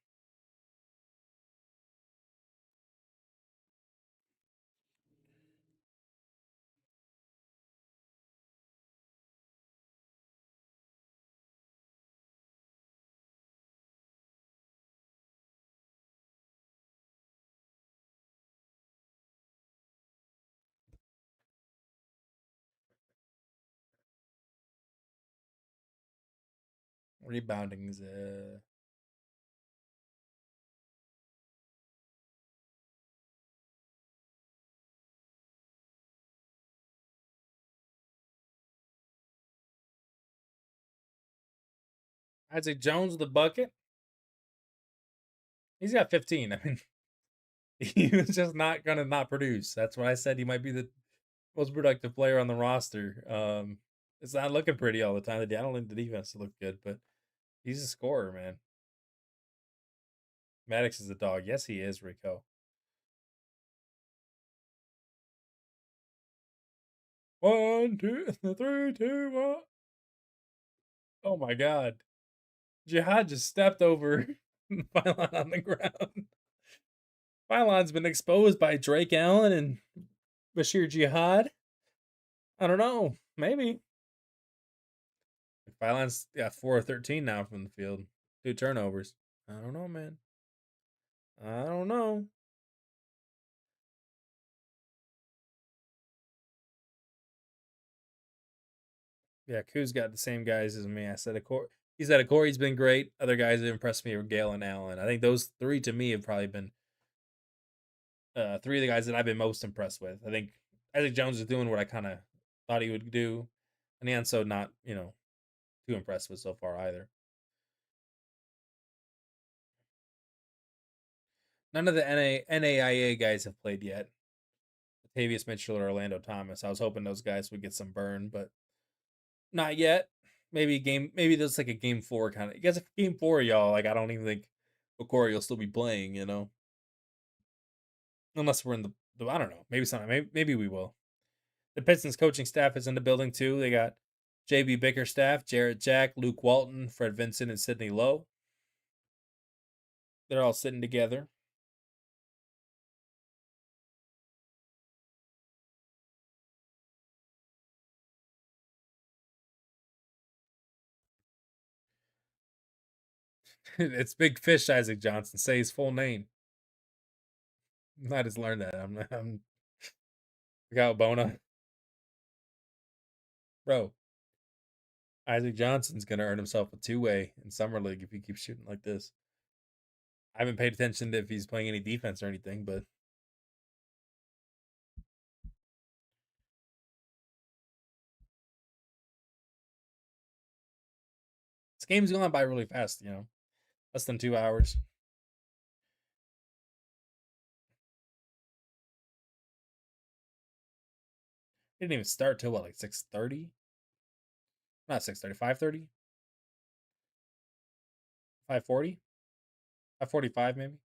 Rebounding is Isaac Jones with the bucket. He's got 15. I mean, he was just not gonna not produce. That's why I said he might be the most productive player on the roster. It's not looking pretty all the time. I don't think the defense look good, but he's a scorer, man. Maddox is a dog. Yes, he is, Rico. 1, 2, 3, 2, 1. Oh my god. Jihad just stepped over Philon on the ground. Philon's been exposed by Drake Allen and Bashir Jihad. I don't know. Maybe. Philon's got 4 of 13 now from the field. 2 turnovers. I don't know, man. I don't know. Yeah, Koo's got the same guys as me. I said he said Okorie's been great. Other guys that impressed me were Gayle and Allen. I think those 3 to me have probably been 3 of the guys that I've been most impressed with. I think Isaac Jones is doing what I kind of thought he would do. And Onyenso not, too impressed with so far either. None of the NAIA guys have played yet. Tavius Mitchell or Orlando Thomas. I was hoping those guys would get some burn, but not yet. Maybe there's like a game 4 kind of. You guys, game 4, y'all. Like I don't even think Okorie will still be playing. Unless we're in the I don't know. Maybe sometime. Maybe we will. The Pistons coaching staff is in the building too. They got JB Bickerstaff, Jarrett Jack, Luke Walton, Fred Vincent, and Sidney Lowe. They're all sitting together. It's Big Fish Isaac Johnson. Say his full name. I just learned that. I'm forgot Bona. Bro, Isaac Johnson's gonna earn himself a 2-way in summer league if he keeps shooting like this. I haven't paid attention to if he's playing any defense or anything, but this game's gone by really fast. Less than 2 hours. It didn't even start till what, like 6:30? Not 6:30, 5:30, 5:40, 5:45 maybe.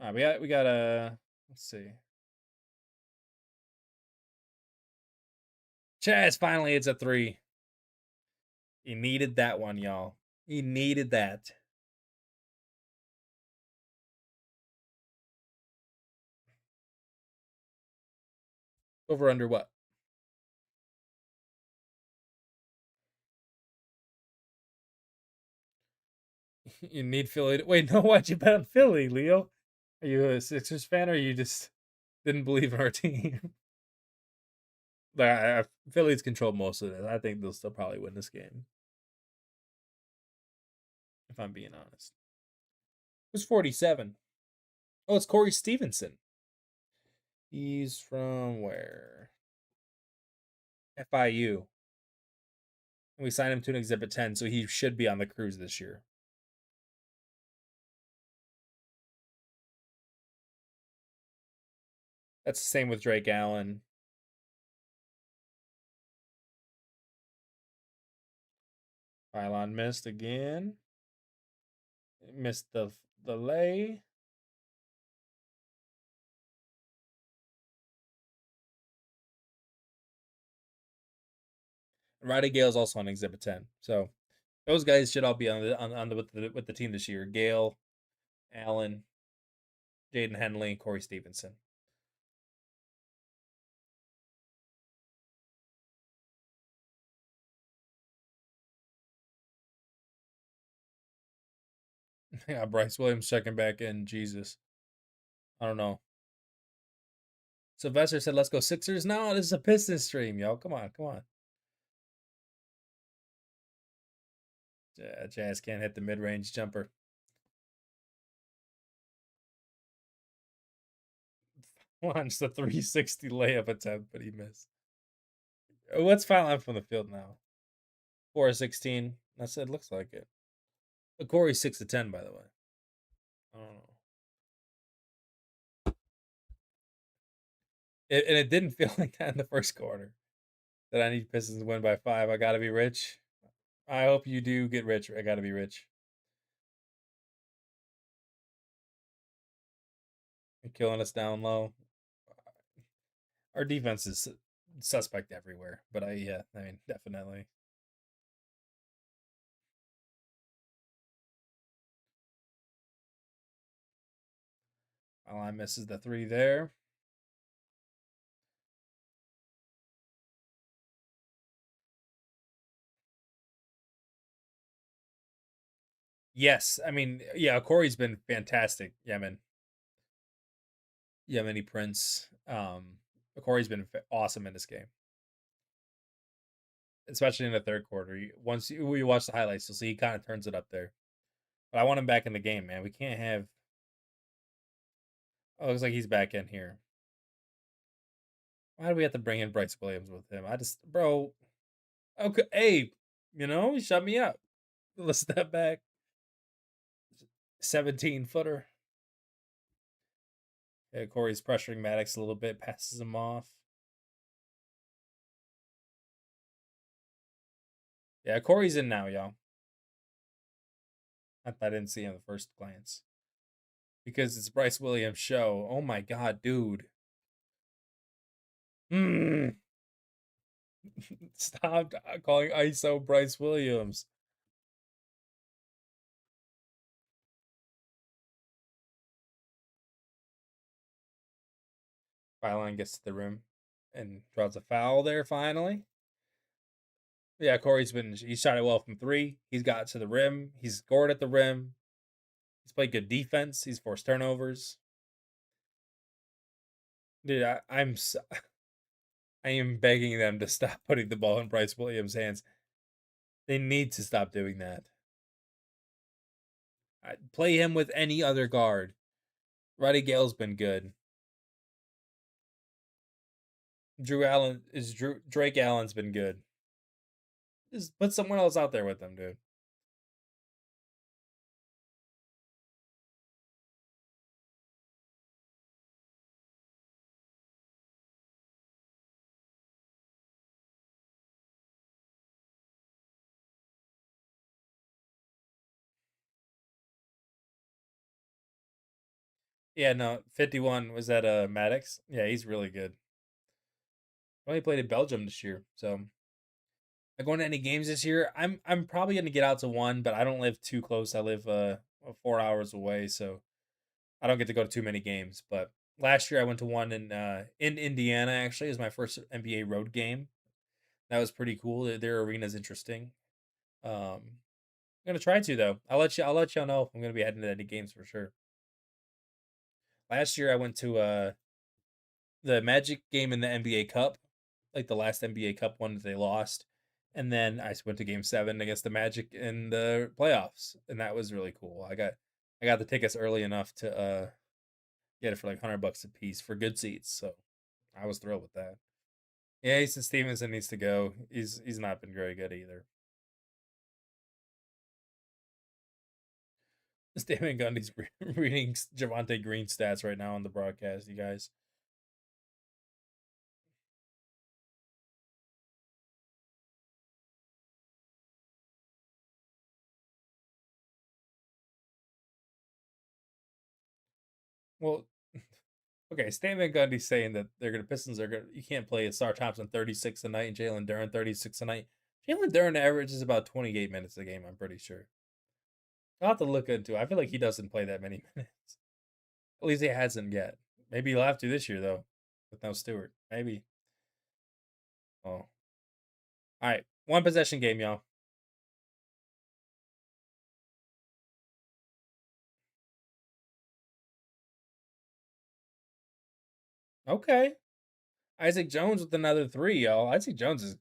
All right, we got let's see. Chaz finally hits a 3. He needed that one, y'all. He needed that. Over under what? You need Philly. Wait, no, why'd you bet on Philly, Leo? Are you a Sixers fan or you just didn't believe in our team? Philly's controlled most of it. I think they'll still probably win this game, if I'm being honest. Who's 47? Oh, it's Corey Stevenson. He's from where? FIU. We signed him to an Exhibit 10, so he should be on the cruise this year. That's the same with Drake Allen. Philon missed again. Missed the lay. Roddy Gayle's also on Exhibit 10. So those guys should all be on the with the team this year. Gale, Allen, Jaden Henley, Corey Stevenson. Yeah, Bryce Williams checking back in. Jesus. I don't know. Sylvester said, let's go Sixers. No, this is a Pistons stream, yo. Come on, come on. Jazz can't hit the mid-range jumper. Launched the 360 layup attempt, but he missed. What's Philon from the field now? 4-16. That's it. Looks like it. Corey's 6-10, by the way. I don't know. And it didn't feel like that in the first quarter. That I need Pistons to win by 5. I gotta be rich. I hope you do get rich. I gotta be rich. You're killing us down low. Our defense is suspect everywhere, but I mean definitely. Line misses the 3 there. Yes, I mean, yeah, Corey's been fantastic. Yemeni Prince. Corey's been awesome in this game, especially in the third quarter. Once you watch the highlights, you'll see he kind of turns it up there. But I want him back in the game, man. We can't have. Oh, looks like he's back in here. Why do we have to bring in Bryce Williams with him? Bro. Okay, hey, he shut me up. Let's step back. 17-footer. Yeah, Corey's pressuring Maddox a little bit, passes him off. Yeah, Corey's in now, y'all. I didn't see him the first glance. Because it's Bryce Williams' show. Oh my god, dude. Stop calling ISO Bryce Williams. Philon gets to the rim and draws a foul there finally. Yeah, he shot it well from 3. He's got to the rim. He's scored at the rim. He's played good defense. He's forced turnovers. Dude, I am begging them to stop putting the ball in Bryce Williams' hands. They need to stop doing that. Play him with any other guard. Roddy Gayle's been good. Drake Allen's been good. Just put someone else out there with them, dude. Yeah, no, 51 was that Maddox. Yeah, he's really good. Only played in Belgium this year, so I going to any games this year. I'm probably gonna get out to one, but I don't live too close. I live 4 hours away, so I don't get to go to too many games. But last year I went to one in Indiana. Actually, it was my first NBA road game. That was pretty cool. Their arena's interesting. I'm gonna try to though. I'll let y'all know if I'm gonna be heading to any games for sure. Last year I went to the Magic game in the NBA Cup, like the last NBA Cup one that they lost. And then I went to game 7 against the Magic in the playoffs. And that was really cool. I got the tickets early enough to Get it for like $100 a piece for good seats. So I was thrilled with that. Yeah, he said Stevenson needs to go. He's not been very good either. Stan Gundy's reading Javante Green stats right now on the broadcast, you guys. Well, okay, Stan Van Gundy's saying that they're gonna Pistons are gonna you can't play Star Thompson 36 a night and Jalen Duren 36 a night. Jalen Duren averages about 28 minutes a game, I'm pretty sure. I'll have to look into it. I feel like he doesn't play that many minutes. At least he hasn't yet. Maybe he'll have to this year though, with no Stewart. Maybe. Oh. Alright. One possession game, y'all. Okay. Isaac Jones with another three, y'all. Isaac Jones is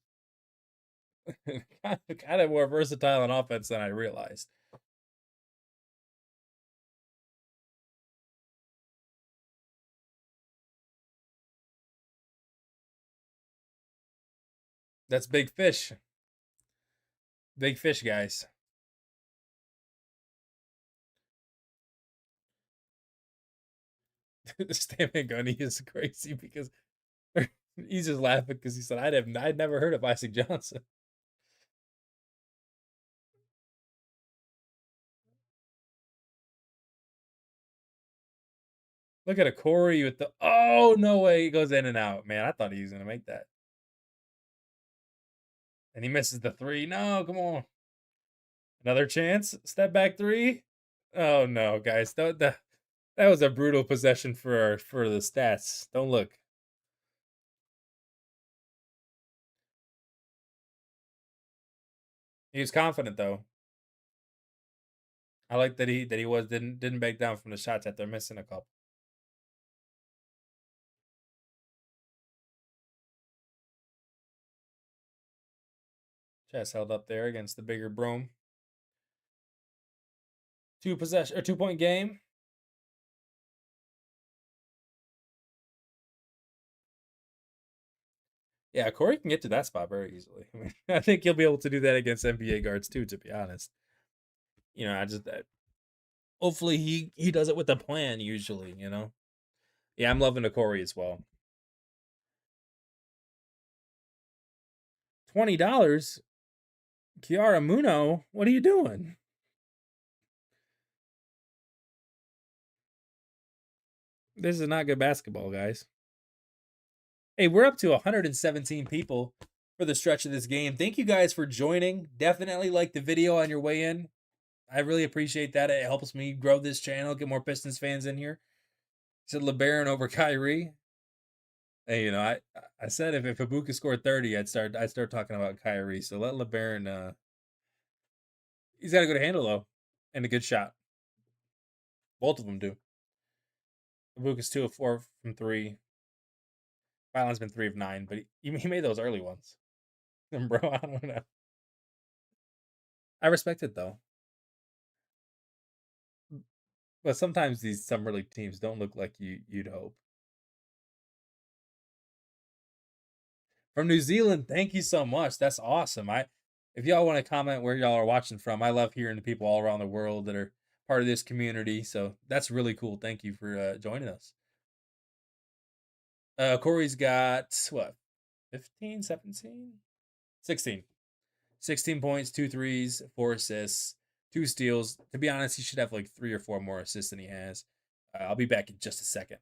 kind of more versatile on offense than I realized. That's big fish. Big fish, guys. Stan Van Gundy is crazy because he's just laughing because he said I'd never heard of Isaac Johnson. Look at Okorie with the no way he goes in and out. Man, I thought he was gonna make that. And he misses the three. No, come on. Another chance. Step back three. Oh no, guys. That was a brutal possession for the stats. Don't look. He was confident though. I like that he was didn't back down from the shots after missing a couple. Chest held up there against the bigger Broom. 2-point game. Yeah, Corey can get to that spot very easily. I mean, I think he'll be able to do that against NBA guards too. To be honest, I just hopefully he does it with a plan. Usually, Yeah, I'm loving the Corey as well. $20, Kiara Muno. What are you doing? This is not good basketball, guys. Hey, we're up to 117 people for the stretch of this game. Thank you guys for joining. Definitely like the video on your way in. I really appreciate that. It helps me grow this channel, get more Pistons fans in here. Said Labaron over Kyrie. Hey, I said if Ebuka scored 30, I'd start talking about Kyrie. So let Labaron he's got a good handle though. And a good shot. Both of them do. Ebuka's 2 of 4 from 3. Philon's been 3 of 9, but he made those early ones. Bro, I don't know. I respect it though. But sometimes these summer league teams don't look like you'd hope. From New Zealand, thank you so much. That's awesome. If y'all want to comment where y'all are watching from, I love hearing the people all around the world that are part of this community. So that's really cool. Thank you for joining us. Corey's got what? 15, 17? 16. 16 points, 2 threes, 4 assists, 2 steals. To be honest, he should have like 3 or 4 more assists than he has. I'll be back in just a second.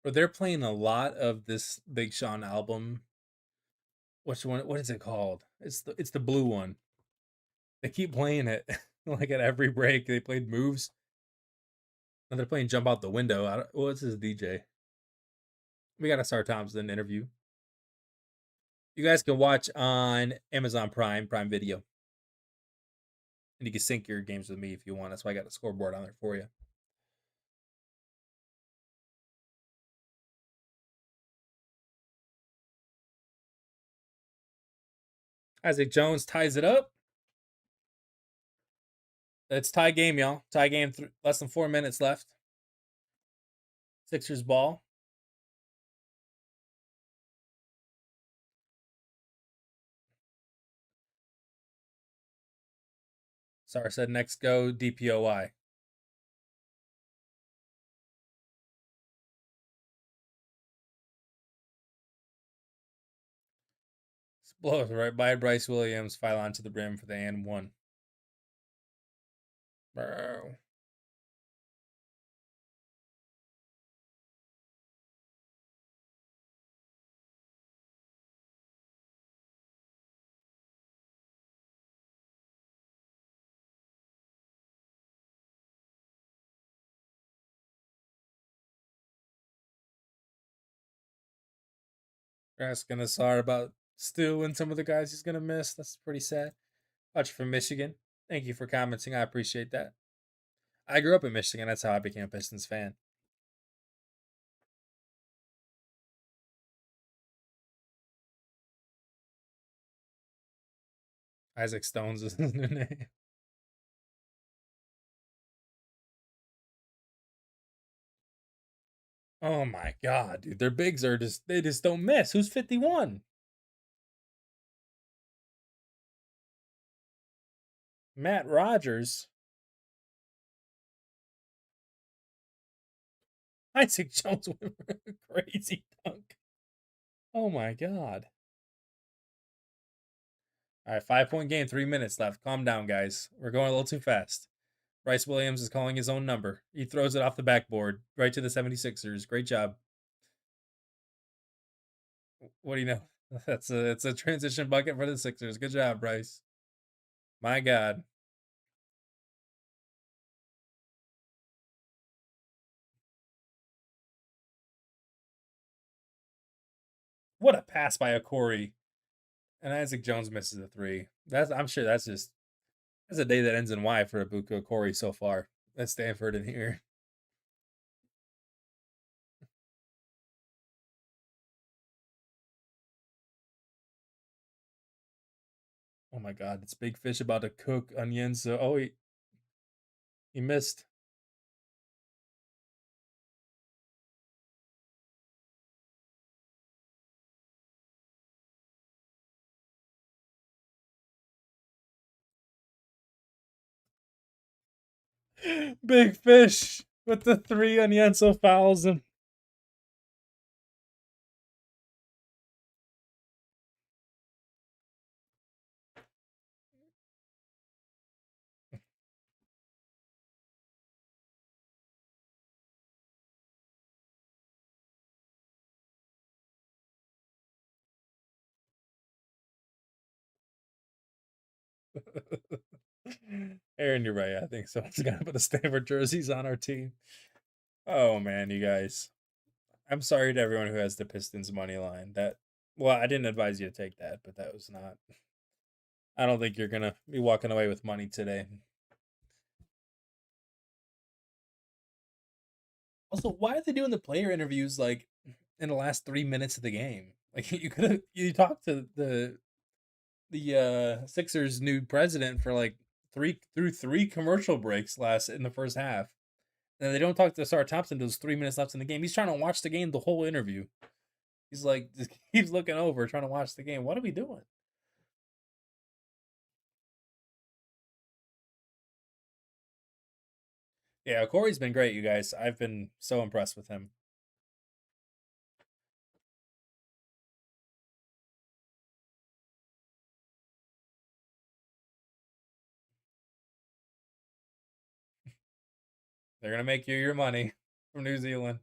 But they're playing a lot of this Big Sean album. Which one? What is it called? It's the blue one. They keep playing it like at every break. They played moves. And they're playing jump out the window. What's his DJ? We got a Star Thompson interview. You guys can watch on Amazon Prime Video, and you can sync your games with me if you want. That's why I got the scoreboard on there for you. Isaac Jones ties it up. It's tie game, y'all. Tie game. Less than 4 minutes left. Sixers ball. Sorry, said next go DPOY. Blows right by Bryce Williams. Philon to the rim for the and one. Bro. Asking Asar about Stu and some of the guys he's gonna miss. That's pretty sad. Watch from Michigan. Thank you for commenting. I appreciate that. I grew up in Michigan. That's how I became a Pistons fan. Isaac Stones is his new name. Oh my god, dude. Their bigs are just don't miss. Who's 51? Matt Rogers. Isaac Jones with a crazy dunk. Oh my god. All right, 5-point game, 3 minutes left. Calm down, guys. We're going a little too fast. Bryce Williams is calling his own number. He throws it off the backboard right to the 76ers. Great job. What do you know? It's a transition bucket for the Sixers. Good job, Bryce. My God. What a pass by Okorie. And Isaac Jones misses a three. I'm sure that's a day that ends in Y for Ebuka Okorie so far. At Stanford in here. Oh my god, it's Big Fish about to cook Onyenso. Oh, he missed. Big Fish with the three. Onyenso fouls him. Aaron, you're right. I think someone's gonna put the Stanford jerseys on our team. Oh man, you guys. I'm sorry to everyone who has the Pistons money line. Well, I didn't advise you to take that, but that was not. I don't think you're gonna be walking away with money today. Also, why are they doing the player interviews like in the last 3 minutes of the game? Like you talked to the Sixers new president for like three commercial breaks last in the first half. And they don't talk to Sar Thompson until there's 3 minutes left in the game. He's trying to watch the game the whole interview. He's like just keeps looking over, trying to watch the game. What are we doing? Yeah, Corey's been great, you guys. I've been so impressed with him. They're gonna make you your money from New Zealand.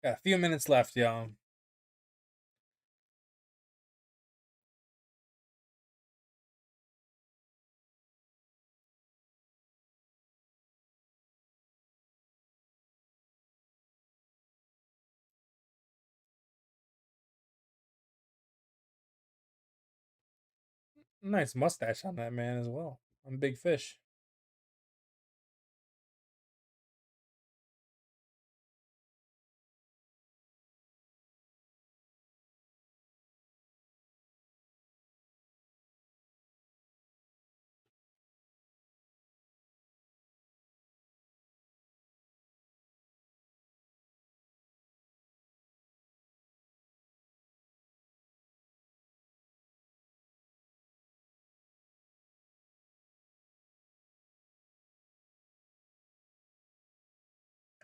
Got a few minutes left, y'all. Nice mustache on that man as well. I'm a big fish.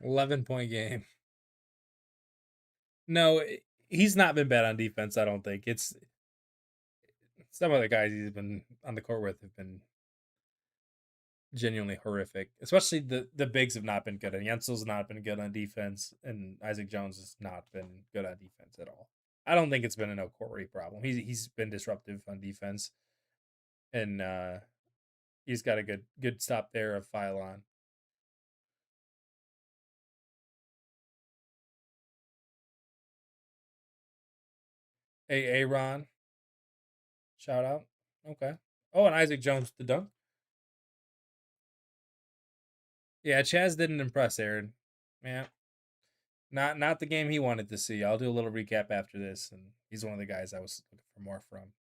11-point game. No, he's not been bad on defense. I don't think it's some of the guys he's been on the court with have been genuinely horrific. Especially the bigs have not been good. And Yensel's not been good on defense, and Isaac Jones has not been good on defense at all. I don't think it's been an Okorie problem. He's been disruptive on defense, and he's got a good stop there of Philon. Ron, shout out. Okay. Oh, and Isaac Jones the dunk. Yeah, Chaz didn't impress Aaron. Yeah, not the game he wanted to see. I'll do a little recap after this, and he's one of the guys I was looking for more from.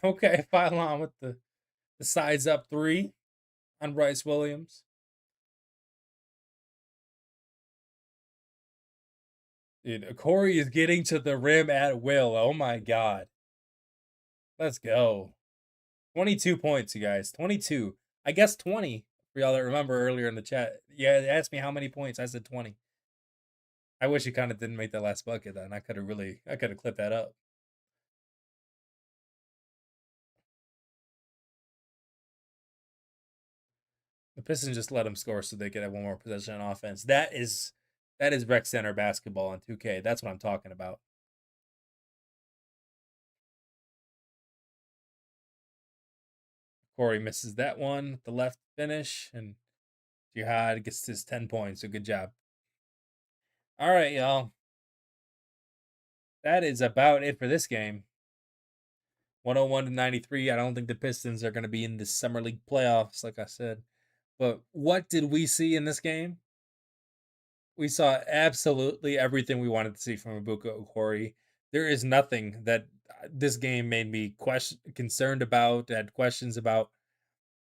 Okay, Philon with the sides up three on Bryce Williams. Dude, Corey is getting to the rim at will. Oh my god. Let's go. 22 points, you guys. 22. I guess 20 for y'all that remember earlier in the chat. Yeah, they asked me how many points. I said 20. I wish he kind of didn't make that last bucket then. I could have clipped that up. The Pistons just let him score so they could have one more possession on offense. That is rec center basketball on 2K. That's what I'm talking about. Corey misses that one, the left finish, and Jihad gets his 10 points. So good job. All right, y'all. That is about it for this game. 101-93. I don't think the Pistons are going to be in the Summer League playoffs, like I said. But what did we see in this game? We saw absolutely everything we wanted to see from Ebuka Okorie. There is nothing that this game made me concerned about, had questions about.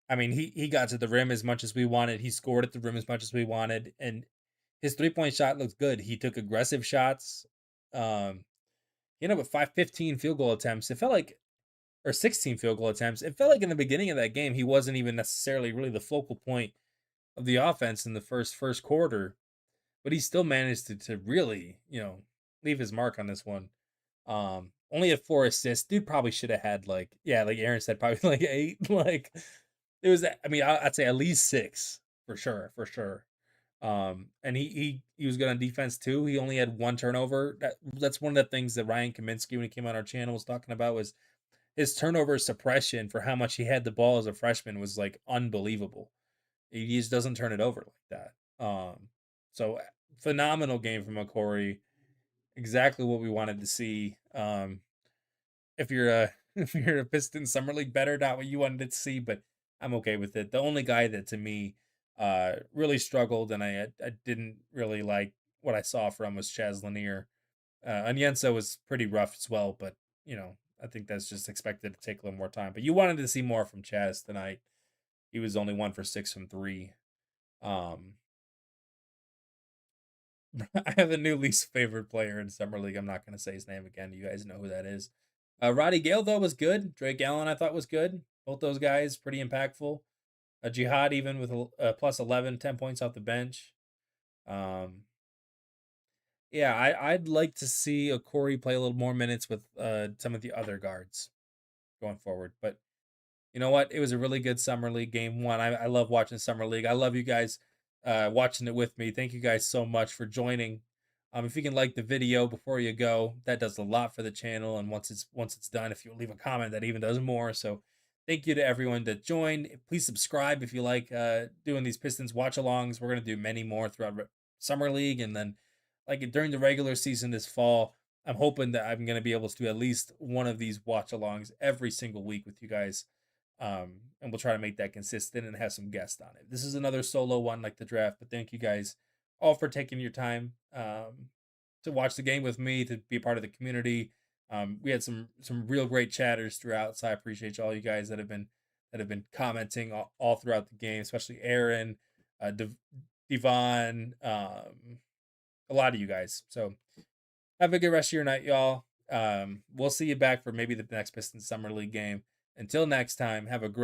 I mean, he got to the rim as much as we wanted. He scored at the rim as much as we wanted, and his 3-point shot looked good. He took aggressive shots. He ended up with 15 field goal attempts. It felt like, or 16 field goal attempts. It felt like in the beginning of that game, he wasn't even necessarily really the focal point of the offense in the first quarter, but he still managed to really, leave his mark on this one. Only had 4 assists. Dude probably should have had like Aaron said, probably like 8. Like it was. I mean, I'd say at least 6 for sure, for sure. And he was good on defense too. He only had 1 turnover. That's one of the things that Ryan Kaminsky, when he came on our channel, was talking about, was his turnover suppression for how much he had the ball as a freshman was like unbelievable. He just doesn't turn it over like that. So phenomenal game from Okorie. Exactly what we wanted to see. If you're a if you're a Pistons summer league better, not what you wanted to see, but I'm okay with it. The only guy that to me really struggled and I didn't really like what I saw from was Chaz Lanier. Onyenso was pretty rough as well, but I think that's just expected to take a little more time. But you wanted to see more from Chaz tonight. He was only 1 for 6 from 3. Um, I have a new least favorite player in Summer League. I'm not going to say his name again. You guys know who that is. Roddy Gayle, though, was good. Drake Allen, I thought, was good. Both those guys, pretty impactful. Jihad, even with a plus 11, 10 points off the bench. Yeah, I'd like to see Okorie play a little more minutes with some of the other guards going forward. But you know what? It was a really good Summer League game one. I love watching Summer League. I love you guys watching it with me. Thank you guys so much for joining. If you can like the video before you go, that does a lot for the channel. And once it's done, if you leave a comment, that even does more. So Thank you to everyone that joined. Please subscribe if you like doing these Pistons watch alongs. We're going to do many more throughout summer league, and then like during the regular season this fall. I'm hoping that I'm going to be able to do at least one of these watch alongs every single week with you guys. And we'll try to make that consistent and have some guests on it. This is another solo one like the draft, but thank you guys all for taking your time to watch the game with me, to be a part of the community. We had some real great chatters throughout, so I appreciate all you guys that have been commenting all throughout the game, especially Aaron, Devon, a lot of you guys. So have a good rest of your night, y'all. We'll see you back for maybe the next Pistons Summer League game. Until next time, have a great